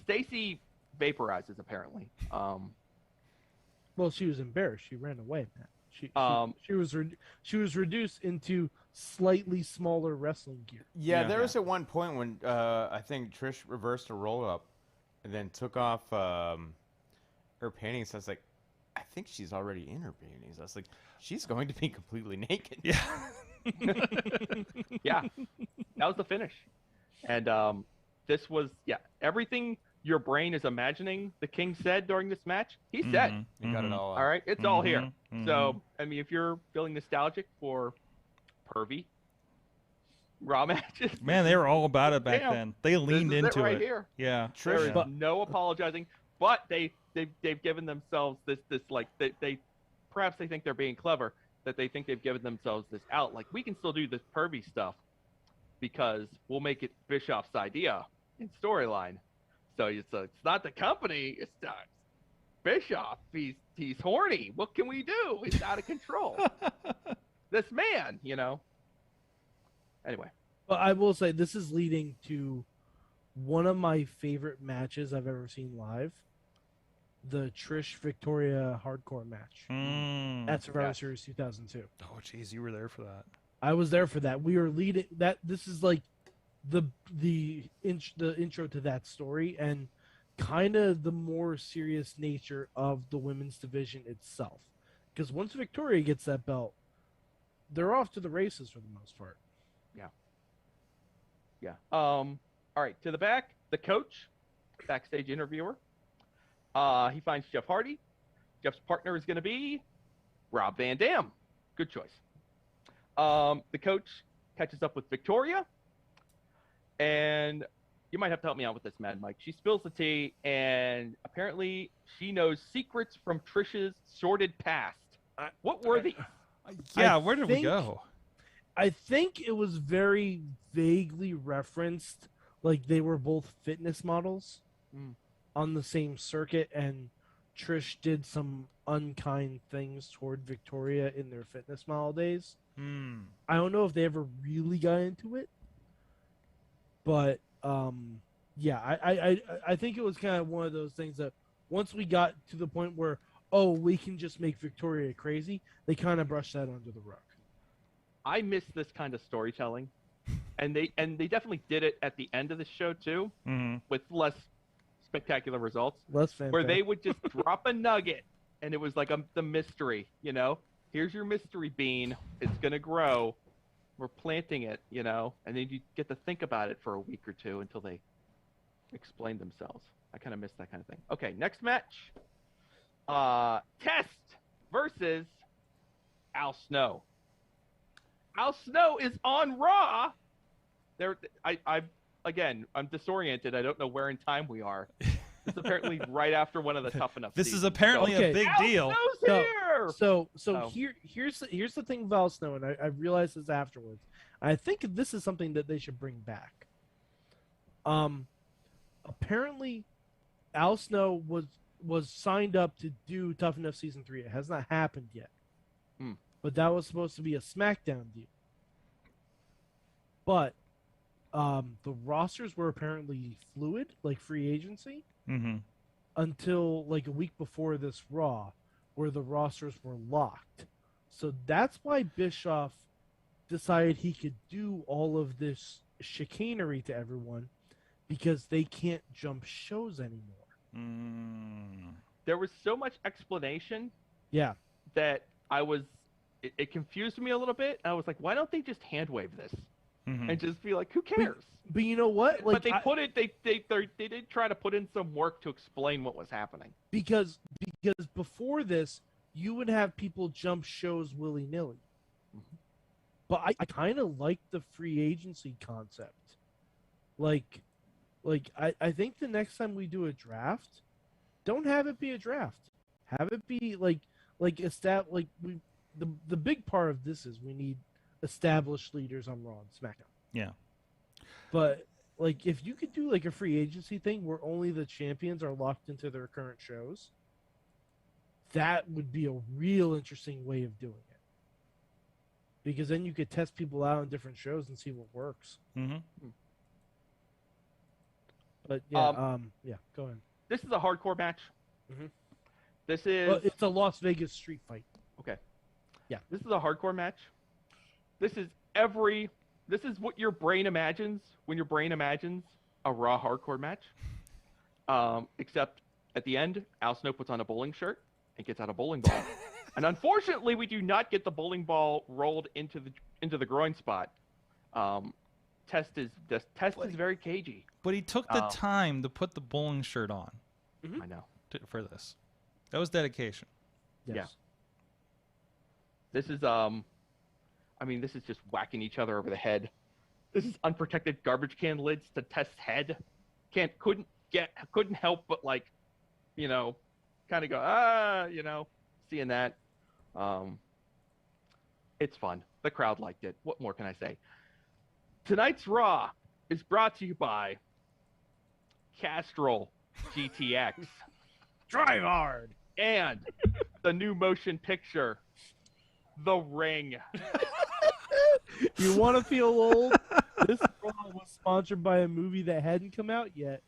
Stacy vaporizes apparently. Well, she was embarrassed. She ran away, man. She was reduced into slightly smaller wrestling gear. Yeah, there was at one point when I think Trish reversed a roll up and then took off her panties. I was like, I think she's already in her panties. I was like, she's going to be completely naked. Yeah. Yeah, that was the finish. And this was, everything your brain is imagining the King said during this match, he said. You got it all out. All right, it's all here. So, I mean, if you're feeling nostalgic for pervy Raw matches, Man, they were all about it back then. They leaned this is into it right it. here. Yeah. There is But- no apologizing, but they've given themselves this like they perhaps they think they're being clever, that they think they've given themselves this out, like we can still do this pervy stuff, because we'll make it Bischoff's idea in storyline. So it's not the company, it's Bischoff. He's horny. What can we do? He's out of control. This man, Anyway. But I will say this is leading to one of my favorite matches I've ever seen live. The Trish Victoria hardcore match at Survivor Series 2002. Oh, jeez, you were there for that. I was there for that. We were leading that. This is like the intro to that story and kind of the more serious nature of the women's division itself. Because once Victoria gets that belt, they're off to the races for the most part. Yeah. All right, to the back, the coach, backstage interviewer. He finds Jeff Hardy. Jeff's partner is going to be Rob Van Dam. Good choice. The coach catches up with Victoria, and you might have to help me out with this, Mad Mike. She spills the tea, and apparently she knows secrets from Trish's sordid past. What were these? Yeah, where did we go? I think it was very vaguely referenced, like they were both fitness models on the same circuit, and Trish did some unkind things toward Victoria in their fitness model days. I don't know if they ever really got into it, but yeah, I think it was kind of one of those things that once we got to the point where, oh, we can just make Victoria crazy, they kind of brushed that under the rug. I miss this kind of storytelling, and they definitely did it at the end of the show too, with less spectacular results. Less fantastic. Where they would just drop a nugget, and it was like the mystery. Here's your mystery bean. It's gonna grow. We're planting it. And then you get to think about it for a week or two until they explain themselves. I kind of miss that kind of thing. Okay, next match. Test versus Al Snow. Al Snow is on Raw. I'm disoriented. I don't know where in time we are. This is apparently right after one of the Tough Enough This seasons. is apparently a big deal. Al Snow's here! Here's the thing with Al Snow, and I realized this afterwards. I think this is something that they should bring back. Apparently, Al Snow was signed up to do Tough Enough Season 3. It has not happened yet. But that was supposed to be a SmackDown deal. But the rosters were apparently fluid, like free agency, until like a week before this Raw, where the rosters were locked. So that's why Bischoff decided he could do all of this chicanery to everyone, because they can't jump shows anymore. There was so much explanation that it confused me a little bit. I was like, why don't they just hand wave this and just be like, who cares? But you know what? But they they did try to put in some work to explain what was happening. Because before this, you would have people jump shows willy-nilly. But I kind of like the free agency concept. Like I think the next time we do a draft, don't have it be a draft. Have it be the big part of this is we need established leaders on Raw and SmackDown. Yeah. But if you could do a free agency thing where only the champions are locked into their current shows, that would be a real interesting way of doing it. Because then you could test people out on different shows and see what works. But yeah, go ahead. This is a hardcore match. This is. Well, it's a Las Vegas street fight. Okay. Yeah. This is a hardcore match. This is what your brain imagines when your brain imagines a Raw hardcore match. Except at the end, Al Snow puts on a bowling shirt and gets out a bowling ball. And unfortunately, we do not get the bowling ball rolled into the groin spot. Test is very cagey. But he took the time to put the bowling shirt on. I know. For this. That was dedication. Yes. Yeah. This is this is just whacking each other over the head. This is unprotected garbage can lids to Test's head. Couldn't help but kind of go seeing that. It's fun. The crowd liked it. What more can I say? Tonight's Raw is brought to you by Castrol GTX Drive hard. and the new motion picture, The Ring. You want to feel old? This Raw was sponsored by a movie that hadn't come out yet,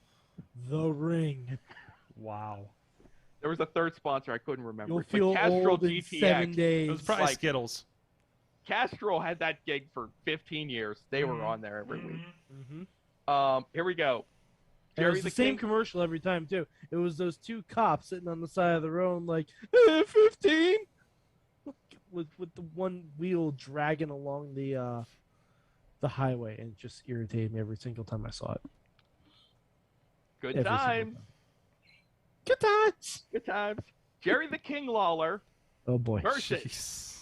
The Ring. Wow. There was a third sponsor I couldn't remember. You'll but feel Castrol old in GTX. 7 days. It was probably like- Skittles. Castrol had that gig for 15 years. They were on there every week. Mm-hmm. Here we go. And it was Jerry the the same King. commercial every time too. It was those two cops sitting on the side of the road, like 15, with the one wheel dragging along the highway, and it just irritated me every single time I saw it. Good Every single times. time. Good times. Good times. Jerry the King Lawler Oh boy. versus Jeez.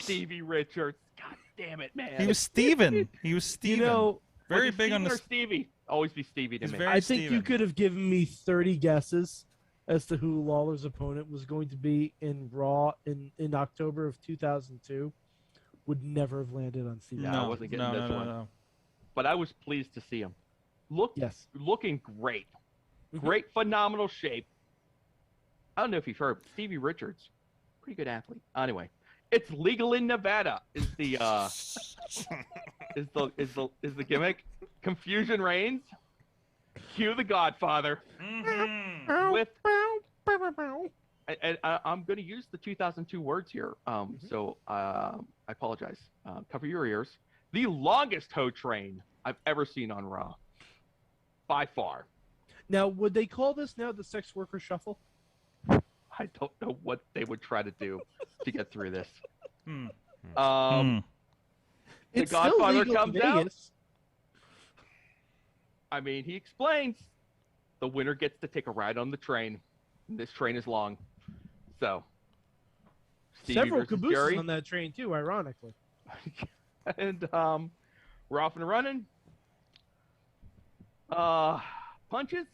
Stevie Richards. God damn it, man. He was Steven. He was You Steven. know, Very Was it big on Steven the. or Stevie. Always be Stevie to He's me. very- I think you Steven. could have given me 30 guesses as to who Lawler's opponent was going to be in Raw in October of 2002. Would never have landed on Stevie. No, I wasn't getting this one. No. But I was pleased to see him. Yes. Looking great. Great, phenomenal shape. I don't know if you've heard, but Stevie Richards, pretty good athlete. Anyway, it's legal in Nevada. Is the is the gimmick? Confusion reigns. Cue the Godfather with. And I'm going to use the 2002 words here. So I apologize. Cover your ears. The longest hoe train I've ever seen on Raw, by far. Now, would they call this now the sex worker shuffle? I don't know what they would try to do to get through this. It's The still Godfather legal in comes out. Vegas. I mean, he explains the winner gets to take a ride on the train. This train is long. So, Stevie Several versus cabooses Jerry. on that train too, ironically. And we're off and running. Punches.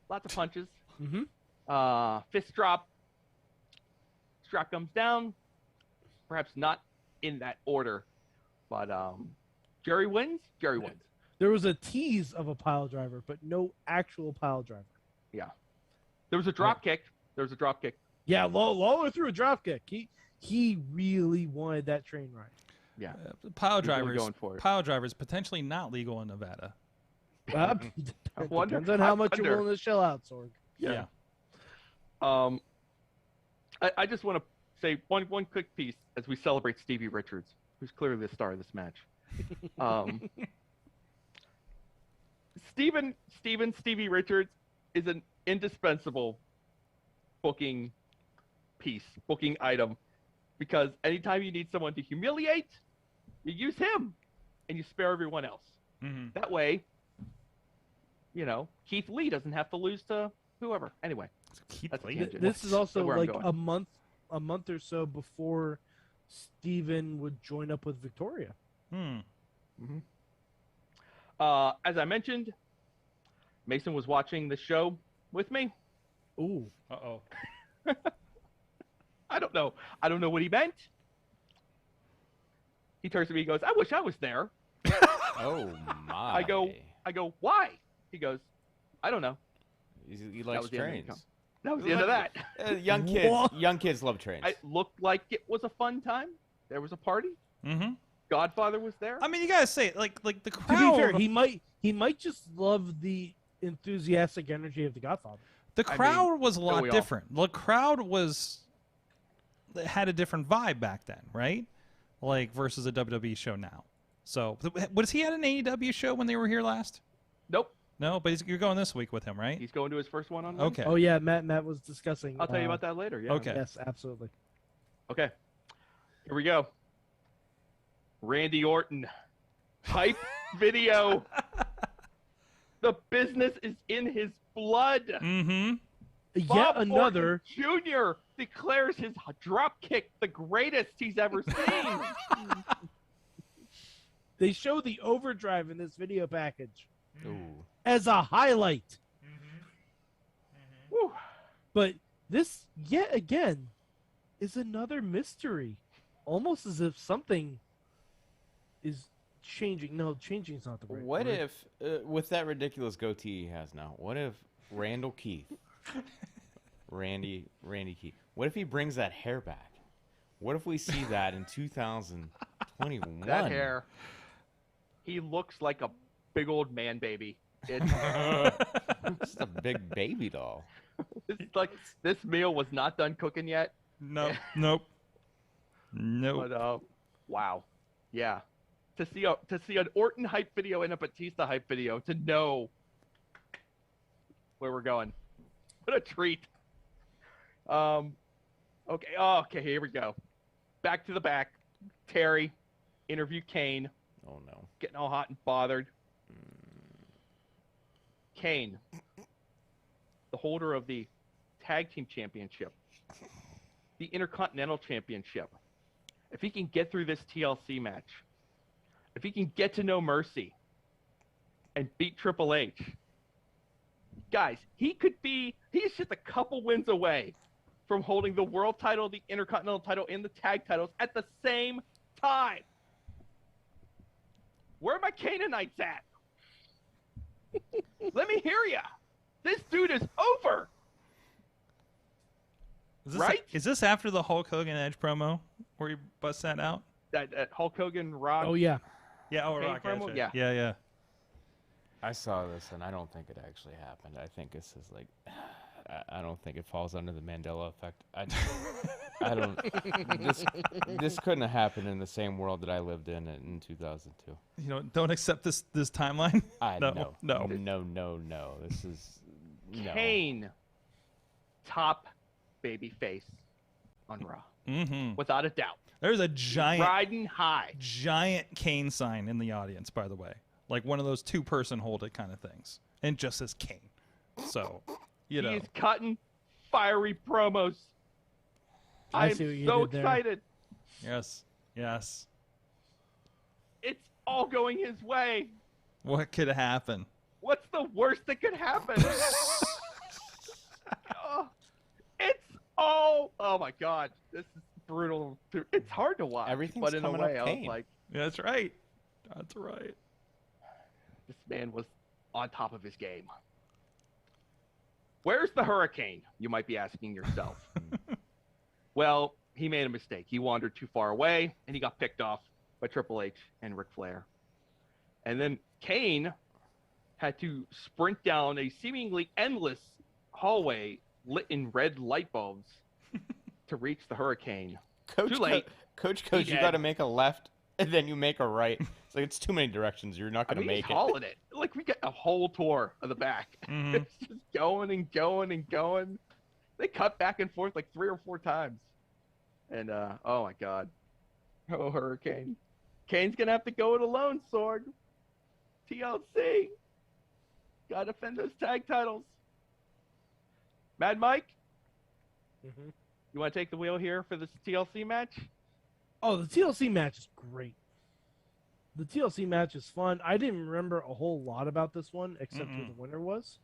Lots of punches. Mm-hmm. Fist drop. Strap comes down. Perhaps not in that order. But Jerry wins. Jerry wins. There was a tease of a pile driver, but no actual pile driver. Yeah. There was a drop kick. There was a drop kick. Yeah, Lawler threw a drop kick. He really wanted that train ride. Yeah. Pile He's really drivers. going for it. Pile drivers potentially not legal in Nevada. wonder- Depends on how I much wonder. you're willing to shell out, Sorg. Yeah. I just want to say one quick piece as we celebrate Stevie Richards, who's clearly the star of this match. Stevie Richards is an indispensable booking piece, booking item, because anytime you need someone to humiliate, you use him, and you spare everyone else. That way, Keith Lee doesn't have to lose to whoever. Anyway, that's a tangent. This is also That's where I'm like going. a month or so before Steven would join up with Victoria. As I mentioned, Mason was watching the show with me. Ooh. Uh-oh. I don't know what he meant. He turns to me and goes, "I wish I was there." Oh my! I go, "Why?" He goes, "I don't know." He likes was the end of the trains. That was the end of that. Young kids love trains. It looked like it was a fun time. There was a party. Godfather was there. I mean, you gotta say, like the To crowd. be fair, he might just love the enthusiastic energy of the Godfather. The crowd was a don't lot we all? different. The crowd had a different vibe back then, right? Like versus a WWE show now. So, was he at an AEW show when they were here last? Nope. No, but you're going this week with him, right? He's going to his first one on Okay. Oh yeah, Matt was discussing. I'll tell you about that later. Yeah. Okay. Yes, absolutely. Okay. Here we go. Randy Orton. Hype video. The business is in his blood. Yet Bob another. Orton Jr. declares his drop kick the greatest he's ever seen. They show the overdrive in this video package Ooh. as a highlight. Whew. But this, yet again, is another mystery. Almost as if something is changing. No, changing's not the right What word. if, with that ridiculous goatee he has now, what if Randall Keith, Randy Keith, what if he brings that hair back? What if we see that in 2021? That hair. He looks like a big old man baby. It's Just a big baby doll. it's like this meal was not done cooking yet. Nope. But wow, yeah. To see an Orton hype video and a Batista hype video, to know where we're going, what a treat. Okay, here we go. Back to the back. Terry interview Kane. Oh no. Getting all hot and bothered. Kane, the holder of the Tag Team Championship, the Intercontinental Championship. If he can get through this TLC match, if he can get to No Mercy and beat Triple H, guys, he's just a couple wins away from holding the world title, the Intercontinental title, and the tag titles at the same time. Where are my Canaanites at? Let me hear ya. This dude is over. Right? Is this after the Hulk Hogan Edge promo where he busts that out? That Hulk Hogan Rock. Oh yeah. Yeah, Kane Rock promo? Edge. Yeah. Yeah. I saw this, and I don't think it actually happened. I think this is like, I don't think it falls under the Mandela effect. I don't. This couldn't have happened in the same world that I lived in 2002. You know, don't accept this timeline. No. This is Kane, top baby face on Raw, without a doubt. There's a giant riding high, giant Kane sign in the audience, by the way, like one of those 2-person hold it kind of things, and it just says Kane. So, you know, he is cutting fiery promos. I I'm see what you so did there. excited. yes. It's all going his way. What could happen? What's the worst that could happen? Oh my God, this is brutal. It's hard to watch. Everything's but in a coming way, up I was Kane. like, Yeah, that's right. That's right. this man was on top of his game. Where's the Hurricane? You might be asking yourself. Well, he made a mistake. He wandered too far away, and he got picked off by Triple H and Ric Flair. And then Kane had to sprint down a seemingly endless hallway lit in red light bulbs to reach the Hurricane. Coach. Too late. Coach, He you dead. got to make a left and then you make a right. It's like it's too many directions. You're not I going to mean, he's make it. hauling it. Like, we get a whole tour of the back. It's just going and going and going. They cut back and forth like 3 or 4 times. And, oh my God. Oh, Hurricane. Kane's going to have to go it alone, Sorg. TLC. Got to defend those tag titles. Mad Mike? Mm-hmm. You want to take the wheel here for this TLC match? Oh, the TLC match is great. The TLC match is fun. I didn't remember a whole lot about this one except who the winner was.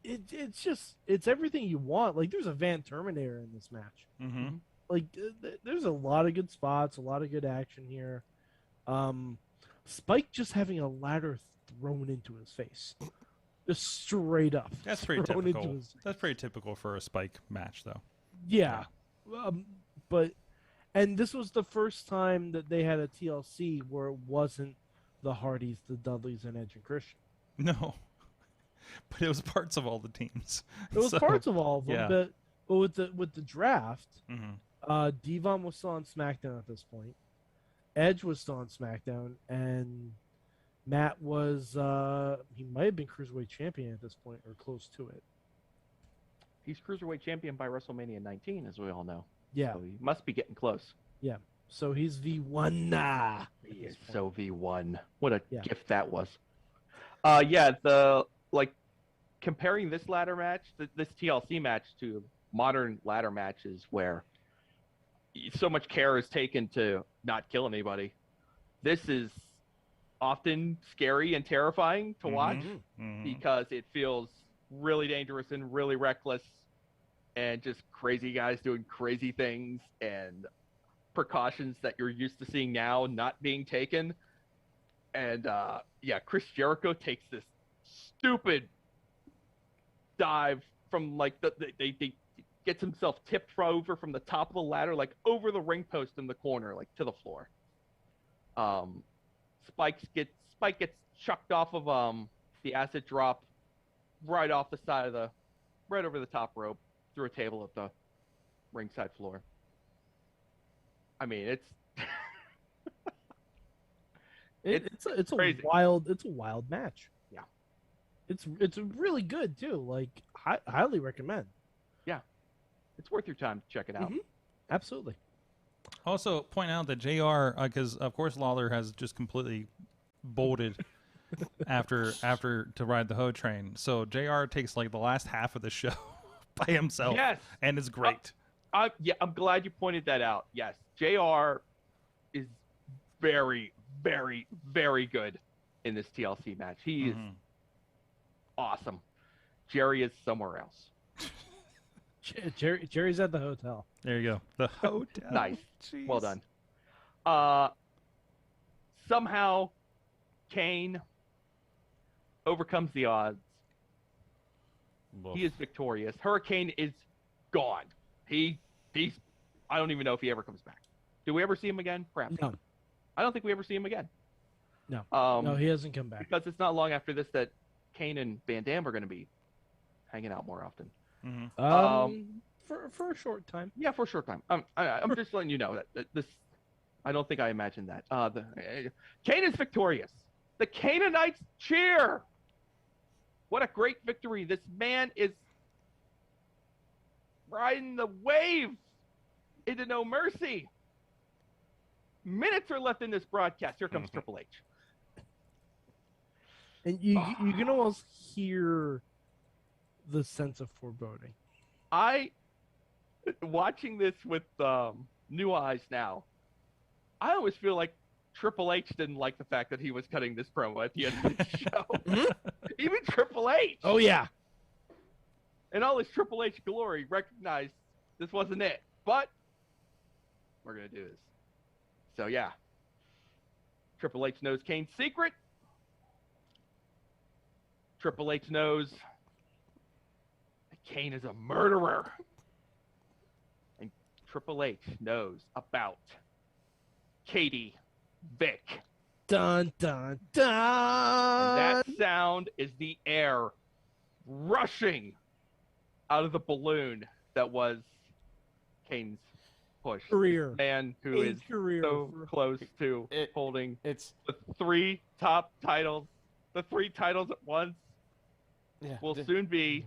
It's everything you want. Like, there's a Van Terminator in this match. Like, there's a lot of good spots, a lot of good action here. Spike just having a ladder thrown into his face. Just straight up. That's pretty thrown typical. into his- That's pretty typical for a Spike match, though. Yeah. And this was the first time that they had a TLC where it wasn't the Hardys, the Dudleys, and Edge and Christian. No, but it was parts of all the teams. It was So, parts of all of them, yeah. but with the draft, Mhm. Devon was still on SmackDown at this point. Edge was still on SmackDown, and Matt was he might have been Cruiserweight Champion at this point, or close to it. He's Cruiserweight Champion by WrestleMania 19, as we all know. Yeah, So he must be getting close. yeah. So he's V1 now. He is so V1. What a Yeah. gift that was. Comparing this ladder match, this TLC match, to modern ladder matches where so much care is taken to not kill anybody. This is often scary and terrifying to watch because it feels really dangerous and really reckless and just crazy guys doing crazy things. And precautions that you're used to seeing now not being taken. And Chris Jericho takes this stupid dive from like they gets himself tipped over from the top of the ladder, like over the ring post in the corner, like to the floor. Spike gets chucked off of the acid drop right off the side of right over the top rope through a table at the ringside floor. I mean, it's a wild match. Yeah, it's really good too. Like, I highly recommend. Yeah, it's worth your time to check it out. Mm-hmm. Absolutely. Also, point out that JR, because of course Lawler has just completely bolted after to ride the Ho train. So JR takes like the last half of the show by himself. Yes, and it's great. I'm glad you pointed that out. Yes, JR is very, very, very good in this TLC match. He is awesome. Jerry is somewhere else. Jerry's at the hotel. There you go. The hotel. Nice. Jeez. Well done. Somehow Kane overcomes the odds. He is victorious. Hurricane is gone. He's I don't even know if he ever comes back. Do we ever see him again? Perhaps. No. I don't think we ever see him again. No. No, he hasn't come back. Because it's not long after this that Kane and Van Dam are going to be hanging out more often. For a short time. Yeah, for a short time. I'm just letting you know that this. I don't think I imagined that. Kane is victorious. The Canaanites cheer. What a great victory! This man is riding the wave into No Mercy. Minutes are left in this broadcast. Here comes Triple H. And you can almost hear the sense of foreboding. Watching this with new eyes now, I always feel like Triple H didn't like the fact that he was cutting this promo at the end of the show. Even Triple H. Oh, yeah. In all his Triple H glory, recognized this wasn't it. But we're going to do this. So, yeah. Triple H knows Kane's secret. Triple H knows that Kane is a murderer. And Triple H knows about Katie Vick. Dun, dun, dun. And that sound is the air rushing out of the balloon that was Kane's push. Career. Man who is so close to holding the 3 top titles, the 3 titles at once, will soon be.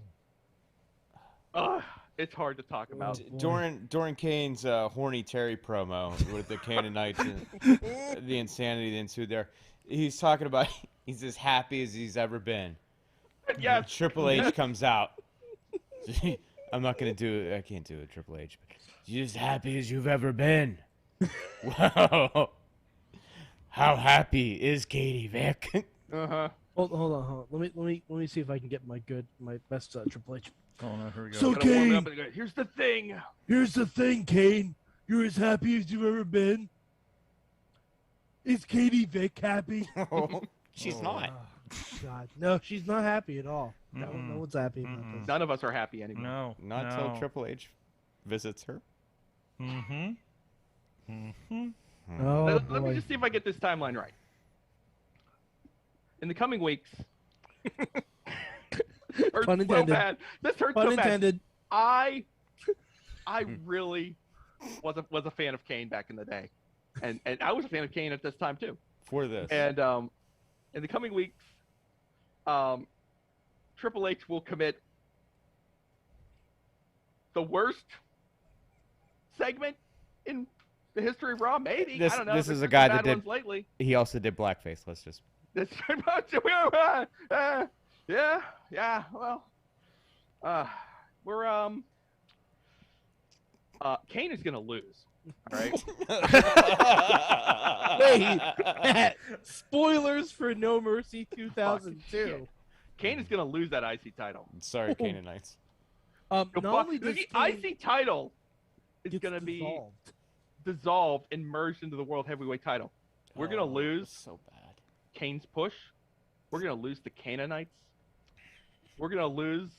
It's hard to talk about. During Kane's horny Terry promo with the Canaanites and the insanity that ensued there, he's talking about he's as happy as he's ever been. Yeah. Triple H comes out. I'm not gonna do it. I can't do it, Triple H. But you're as happy as you've ever been. Wow. How happy is Katie Vick? Hold on. Let me see if I can get my best Triple H. Oh no, here we go. So Kane, here's the thing. Here's the thing, Kane. You're as happy as you've ever been. Is Katie Vick happy? She's not. God, no, she's not happy at all. No one's happy about this. None of us are happy anymore. No, not until Triple H visits her. Oh, let me just see if I get this timeline right. In the coming weeks. Pun intended. So bad. This hurts Pun so bad. intended. I really was a fan of Kane back in the day, and I was a fan of Kane at this time too. For this. And in the coming weeks, Triple H will commit the worst segment in the history of Raw. Maybe I don't know. This is a guy that did. Lately. He also did blackface. Let's just. Yeah. Well, we're Kane is gonna lose. All right. Wait. Spoilers for No Mercy 2002. Kane is gonna lose that IC title. Sorry, Canaanites. Not only does the Kane IC title is gets gonna be dissolved. dissolved and merged into the World Heavyweight title. We're going to lose so bad. Kane's push. We're going to lose the Canaanites. We're going to lose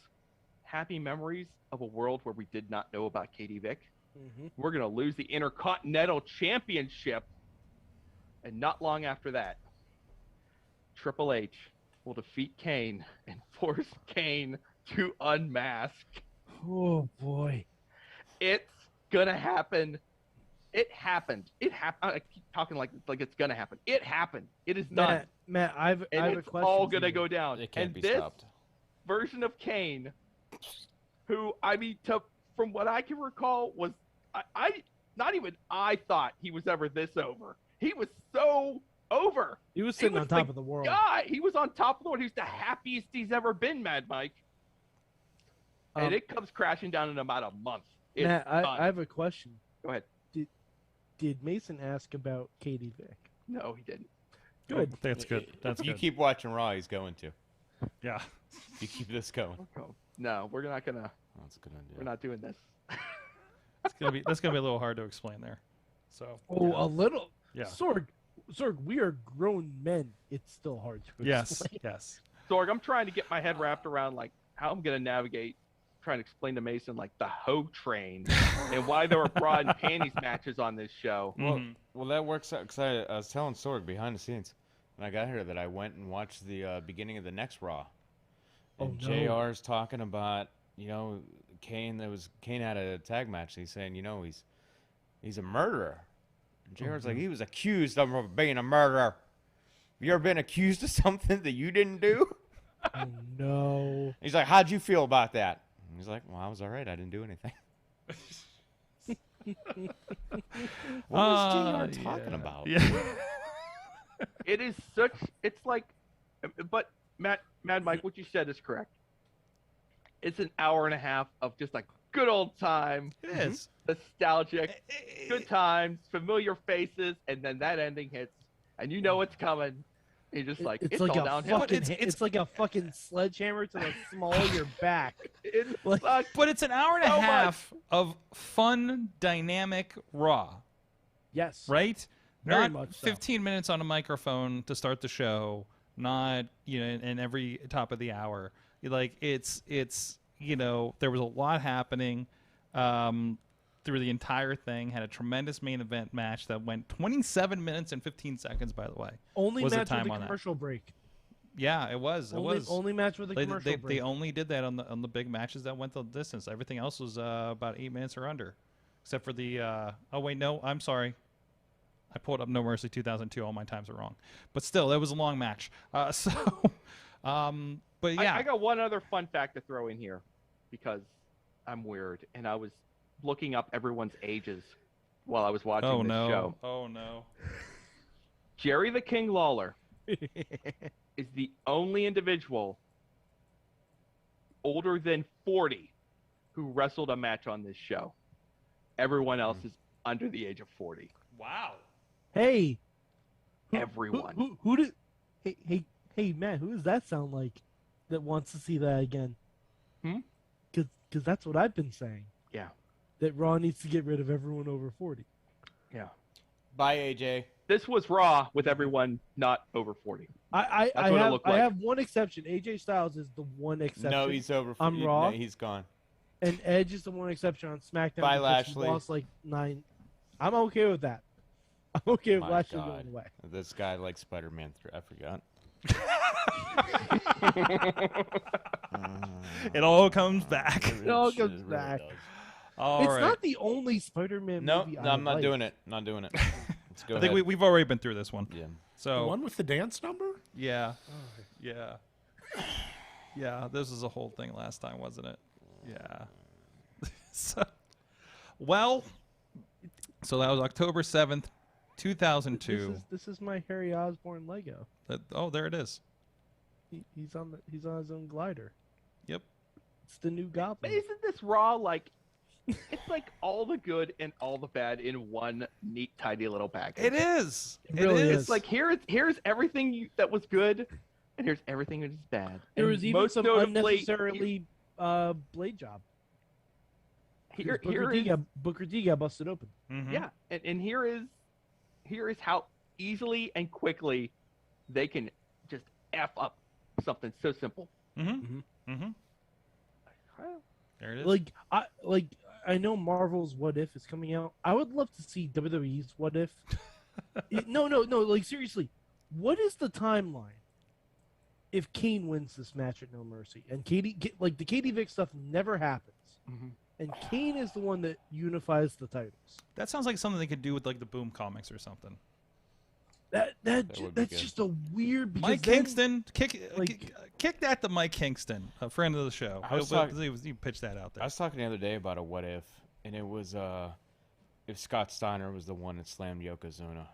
happy memories of a world where we did not know about Katie Vick. Mm-hmm. We're going to lose the Intercontinental Championship. And not long after that, Triple H will defeat Kane and force Kane to unmask. Oh boy. It's going to happen. It happened. It happened. I keep talking like it's going to happen. It happened. It is done. Matt, I have a it's question. all going to go down. It can't and be this stopped. version of Kane, who, I mean, from what I can recall, was I thought he was ever this over. He was so over. He was sitting on top of the world. God, he was on top of the world. He was the happiest he's ever been, Mad Mike. And it comes crashing down in about a month. It's Matt, done. I have a question. Go ahead. Did Mason ask about Katie Vick? No, he didn't. Good. That's good. That's If you good. keep watching Raw, he's going to. Yeah. You keep this going. No, we're not gonna. That's a good idea. We're not doing this. That's gonna be a little hard to explain there. So. Oh, yeah. a little. Yeah. Sorg, we are grown men. It's still hard to Yes. explain. Yes. Sorg, I'm trying to get my head wrapped around like how I'm gonna navigate, trying to explain to Mason like the hoe train and why there were bra and panties matches on this show. Well, that works out because I was telling Sorg behind the scenes when I got here that I went and watched the beginning of the next Raw. And JR's talking about, Kane had a tag match. And he's saying, he's a murderer. And JR's like, he was accused of being a murderer. You ever been accused of something that you didn't do? Oh, no. He's like, how'd you feel about that? And he's like, well, I was all right. I didn't do anything. What is JR talking about? Yeah. It is it's like, but Mad Mike, what you said is correct. It's an hour and a half of just like good old time. It is. Nostalgic, good times, familiar faces, and then that ending hits, and you know it's coming. And you're just like, it's like all a downhill. fucking, it's like a fucking sledgehammer to the small of your back. It Like- sucks. But it's an hour and a So half of fun, dynamic Raw, Yes. right? Very Not much so. 15 minutes on a microphone to start the show. Not in every top of the hour. Like it's there was a lot happening through the entire thing. Had a tremendous main event match that went 27 minutes and 15 seconds. By the way, Only was the match time with on the that. commercial break. Yeah, it was. Only match with the commercial break. They only did that on the big matches that went the distance. Everything else was about 8 minutes or under, except for the. Oh wait, no, I'm sorry. I pulled up No Mercy 2002. All my times are wrong, but still, that was a long match. But yeah, I got one other fun fact to throw in here because I'm weird, and I was looking up everyone's ages while I was watching this show. Oh no. Jerry the King Lawler is the only individual older than 40 who wrestled a match on this show. Everyone else is under the age of 40. Wow. Hey. Everyone. Who did? Hey, man. Who does that sound like? That wants to see that again? Because that's what I've been saying. Yeah. That Raw needs to get rid of everyone over 40. Yeah. Bye, AJ. This was Raw with everyone not over 40. I That's what it looked like. have one exception. AJ Styles is the one exception. No, he's over. On Raw? No, he's gone. And Edge is the one exception on SmackDown. Bye, because he Lashley. lost like 9. I'm okay with that. I'm okay with My Lashley God. going away. This guy likes Spider-Man 3. I forgot. It all comes back. It all comes back. All It's right. not the only Spider-Man No, movie I'm not like. doing it. Not doing it. Let's go I think ahead. we've already been through this one. Yeah. The So one with the dance number? yeah, yeah, yeah. This was a whole thing last time, wasn't it? Yeah. So that was October 7th, 2002. This is my Harry Osborn Lego. There it is. He's on his own glider. Yep. It's the new Goblin. Isn't this Raw like it's like all the good and all the bad in one neat, tidy little package? It is. It really is. It's like here's everything that was good, and here's everything that is bad. There And was even most some notably- unnecessarily blade job. Booker T got busted open. Mm-hmm. Yeah, and here is how easily and quickly they can just F up something so simple. Mm-hmm. Mm-hmm. There it is. I know Marvel's What If is coming out. I would love to see WWE's What If. No. Like, seriously, what is the timeline if Kane wins this match at No Mercy and the Katie Vick stuff never happens, and Kane is the one that unifies the titles? That sounds like something they could do with like the Boom comics or something. That's just a weird. Mike Kingston, kick that to Mike Kingston, a friend of the show. You pitched that out there. I was talking the other day about a what if, and it was if Scott Steiner was the one that slammed Yokozuna.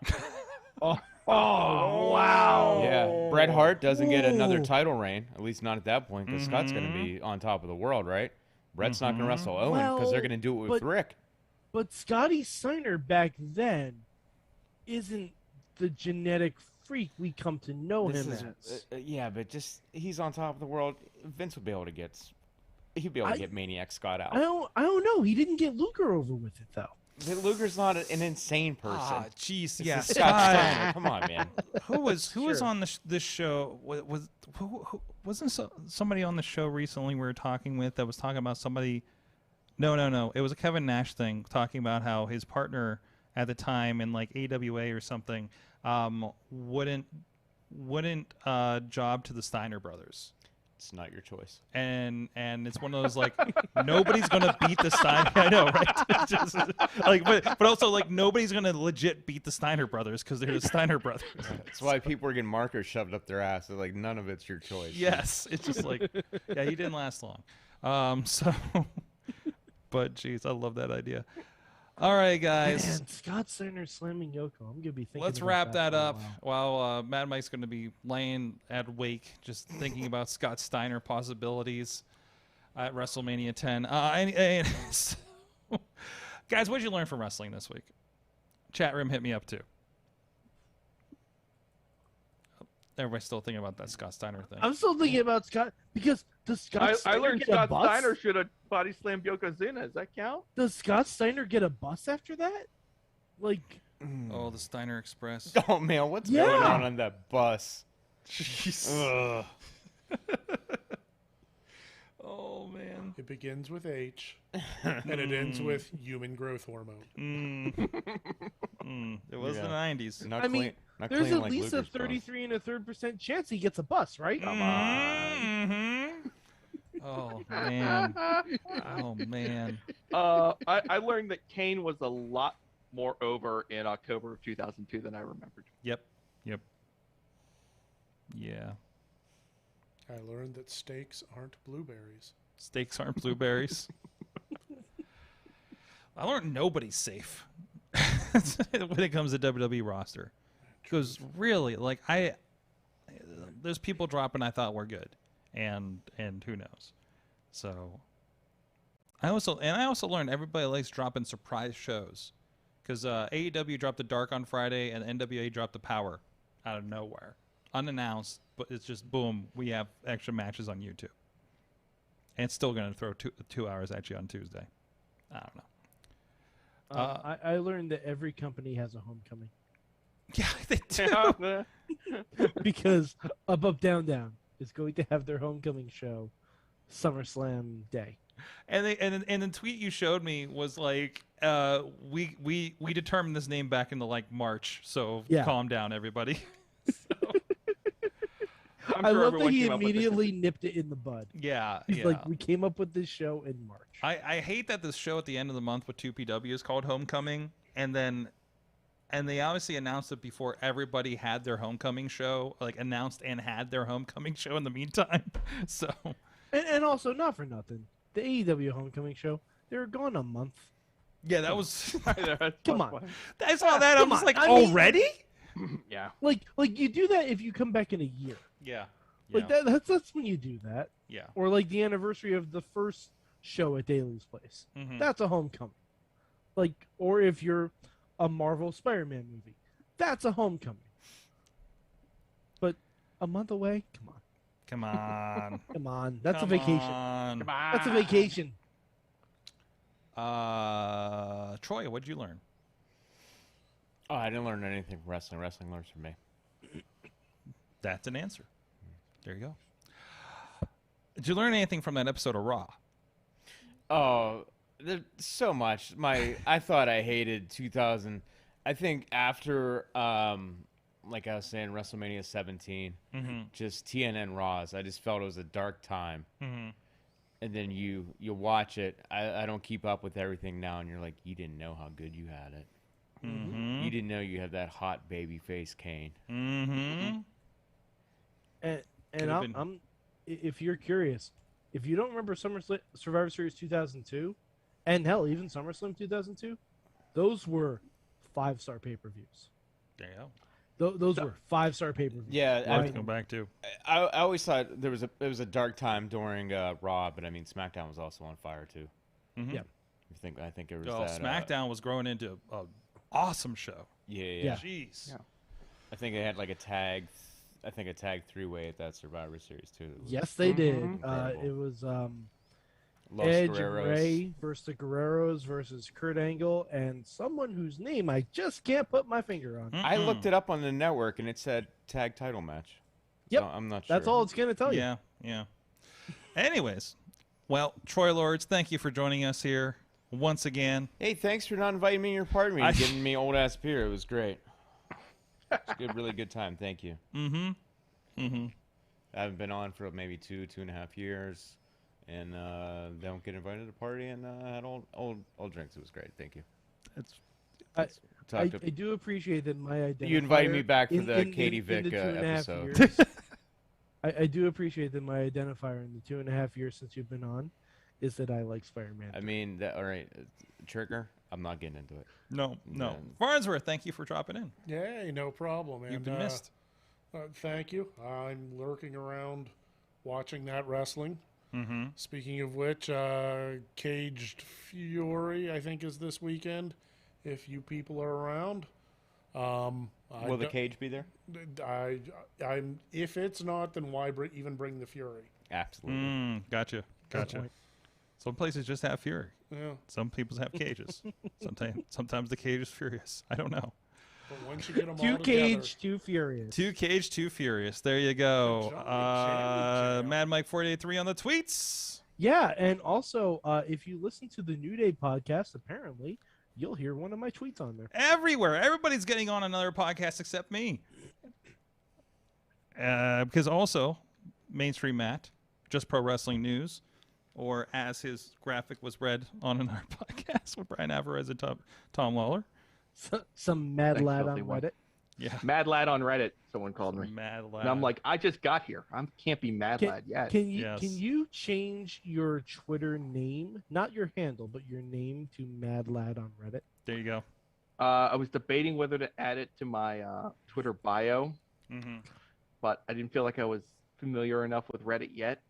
Oh wow! Yeah, Bret Hart doesn't get another title reign, at least not at that point, because Scott's going to be on top of the world, right? Bret's not going to wrestle Owen because they're going to do it with Rick. But Scotty Steiner back then isn't the genetic freak we come to know him as. Yeah, but just he's on top of the world. Vince would be able to get. He'd be able to get Maniac Scott out. I don't know. He didn't get Luger over with it though. Luger's not an insane person. Ah, jeez, yeah. Scott Steiner. Come on, man. Who was on this show? Wasn't somebody on the show recently we were talking with that was talking about somebody? No. It was a Kevin Nash thing, talking about how his partner at the time in like AWA or something wouldn't job to the Steiner brothers. It's not your choice. And it's one of those like nobody's gonna beat the Steiner. I know, right? Just, like, but also like nobody's gonna legit beat the Steiner brothers because they're the Steiner brothers. That's why people are getting markers shoved up their ass. They're like, none of it's your choice. Yes, it's just like, yeah, you didn't last long. But geez, I love that idea. All right, guys. Man, Scott Steiner slamming Yoko. I'm gonna be thinking. Let's wrap that up while Mad Mike's gonna be laying at wake, just thinking about Scott Steiner possibilities at WrestleMania 10. Guys, what did you learn from wrestling this week? Chat room, hit me up too. Everybody's still thinking about that Scott Steiner thing. I'm still thinking about Scott because does Scott Steiner I learned get Scott a bus? Steiner should have body slammed Yokozuna. Does that count? Does Scott Steiner get a bus after that? Like, oh, the Steiner Express. Oh man, what's going on that bus? Jeez. Oh man. It begins with H, and it ends with human growth hormone. It was the 90s. Not I mean, not there's clean at like least Luger's a 33 and a third % chance he gets a bus, right? Come on. Oh man. Oh man. I learned that Kane was a lot more over in October of 2002 than I remembered. Yep. Yeah. I learned that steaks aren't blueberries. Steaks aren't blueberries. I learned nobody's safe when it comes to WWE roster. Because really, like there's people dropping I thought were good, and who knows. So I also learned everybody likes dropping surprise shows, because AEW dropped the Dark on Friday and NWA dropped the Power out of nowhere, unannounced, but it's just boom, we have extra matches on YouTube, and it's still going to throw 2 hours at you on Tuesday. I don't know. I learned that every company has a homecoming. Yeah, they do. Because Up, Down, Down is going to have their homecoming show SummerSlam Day. And the tweet you showed me was like, we determined this name back in the like March, so calm down, everybody. I love that he immediately nipped it in the bud. Yeah, He's like, we came up with this show in March. I hate that this show at the end of the month with 2PW is called Homecoming, and they obviously announced it before everybody had their homecoming show, like announced and had their homecoming show in the meantime. So, and also, not for nothing, the AEW homecoming show, they were gone a month. Yeah, that was. Come on, I saw that. I was like, already? Yeah. Like you do that if you come back in a year. Yeah. Like that's when you do that. Yeah. Or like the anniversary of the first show at Daly's Place. Mm-hmm. That's a homecoming. Like, or if you're a Marvel Spider-Man movie, that's a homecoming. But a month away, come on. Come on. That's a vacation. That's a vacation. Troy, what did you learn? Oh, I didn't learn anything from wrestling. Wrestling learns from me. That's an answer. There you go. Did you learn anything from that episode of Raw? Oh, there's so much. I thought I hated 2000. I think after, like I was saying, WrestleMania 17, just TNN Raws, I just felt it was a dark time. And then you watch it. I don't keep up with everything now, and you're like, you didn't know how good you had it. You didn't know you had that hot baby face Kane. And I'm if you're curious, if you don't remember Survivor Series 2002, and hell, even SummerSlam 2002, those were 5-star pay-per-views. There you go. Those were 5-star pay-per-views. Yeah, I have to go back to. I always thought it was a dark time during Raw, but I mean SmackDown was also on fire too. Yeah. I think it was that. SmackDown was growing into an awesome show. Yeah. Jeez. Yeah. I think they had like a tag 3-way at that Survivor Series too. Yes, they did. Incredible. It was Los Edge Guerreros. and Ray versus the Guerreros versus Kurt Angle and someone whose name I just can't put my finger on. I looked it up on the network and it said tag title match. Yep. So I'm not sure. That's all it's going to tell you. Yeah. Anyways, well, Troy Lords, thank you for joining us here once again. Hey, thanks for not inviting me in your party meeting and giving me old ass beer. It was great. It's a really good time. Thank you. I haven't been on for maybe 2.5 years, and don't get invited to a party and had old drinks. It was great. Thank you. I do appreciate that my identifier. You invited me back for the Katie Vick in the 2.5 episode. years, I do appreciate that my identifier in the 2.5 years since you've been on is that I like Spider-Man. I mean, all right, Trigger. I'm not getting into it. No. Farnsworth, thank you for dropping in. Yeah, no problem. And, You've been missed. Thank you. I'm lurking around watching that wrestling. Speaking of which, Caged Fury, I think, is this weekend. If you people are around. Will the cage be there? I'm. If it's not, then why even bring the Fury? Absolutely. Gotcha. Some places just have Fury. Yeah. Some people have cages. Sometimes the cage is furious. I don't know. But once you get them all Too together, caged, too furious. Too caged, too furious. There you go. Jam. Mad Mike 483 on the tweets. Yeah, and also, if you listen to the New Day podcast, apparently, you'll hear one of my tweets on there. Everywhere. Everybody's getting on another podcast except me. Because also, Mainstream Matt, Just Pro Wrestling News, or as his graphic was read on another podcast with Brian Alvarez and Tom Lawler. Some mad Thanks, lad filthy on one. Reddit. Yeah. Mad lad on Reddit, someone called me. Mad lad. And I'm like, I just got here. I can't be mad lad yet. Can you Yes. can you change your Twitter name, not your handle, but your name to Mad Lad on Reddit? There you go. I was debating whether to add it to my Twitter bio, but I didn't feel like I was familiar enough with Reddit yet.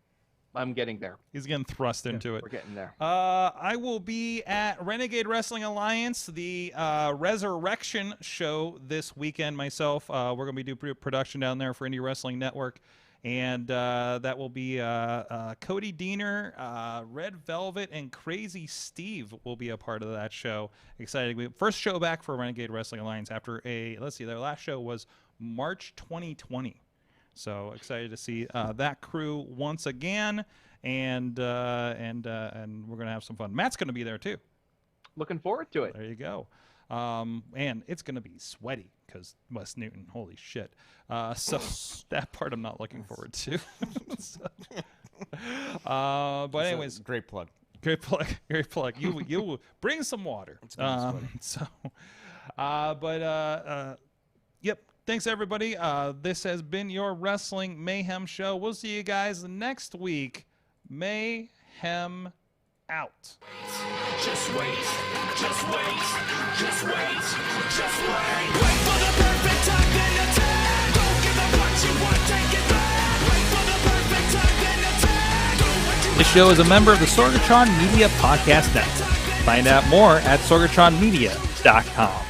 I'm getting there. He's getting thrust into it. We're getting there. I will be at Renegade Wrestling Alliance, the Resurrection show this weekend myself. We're going to be doing production down there for Indie Wrestling Network. And that will be Cody Deaner, Red Velvet, and Crazy Steve will be a part of that show. Excited. First show back for Renegade Wrestling Alliance after their last show was March 2020. So excited to see that crew once again, and we're gonna have some fun. Matt's gonna be there too. Looking forward to it. There you go. And it's gonna be sweaty because Wes Newton. Holy shit! So that part I'm not looking forward to. But anyways, great plug. Great plug. You bring some water. Yep. Thanks, everybody. This has been your Wrestling Mayhem show. We'll see you guys next week. Mayhem out. Just wait, just wait, just wait, just wait. Wait for the perfect time, then attack. Don't give up what you want, take it back. Wait for the perfect time, then attack. Do what you This show is a member of the Sorgatron Media Podcast Network. Find out more at sorgatronmedia.com.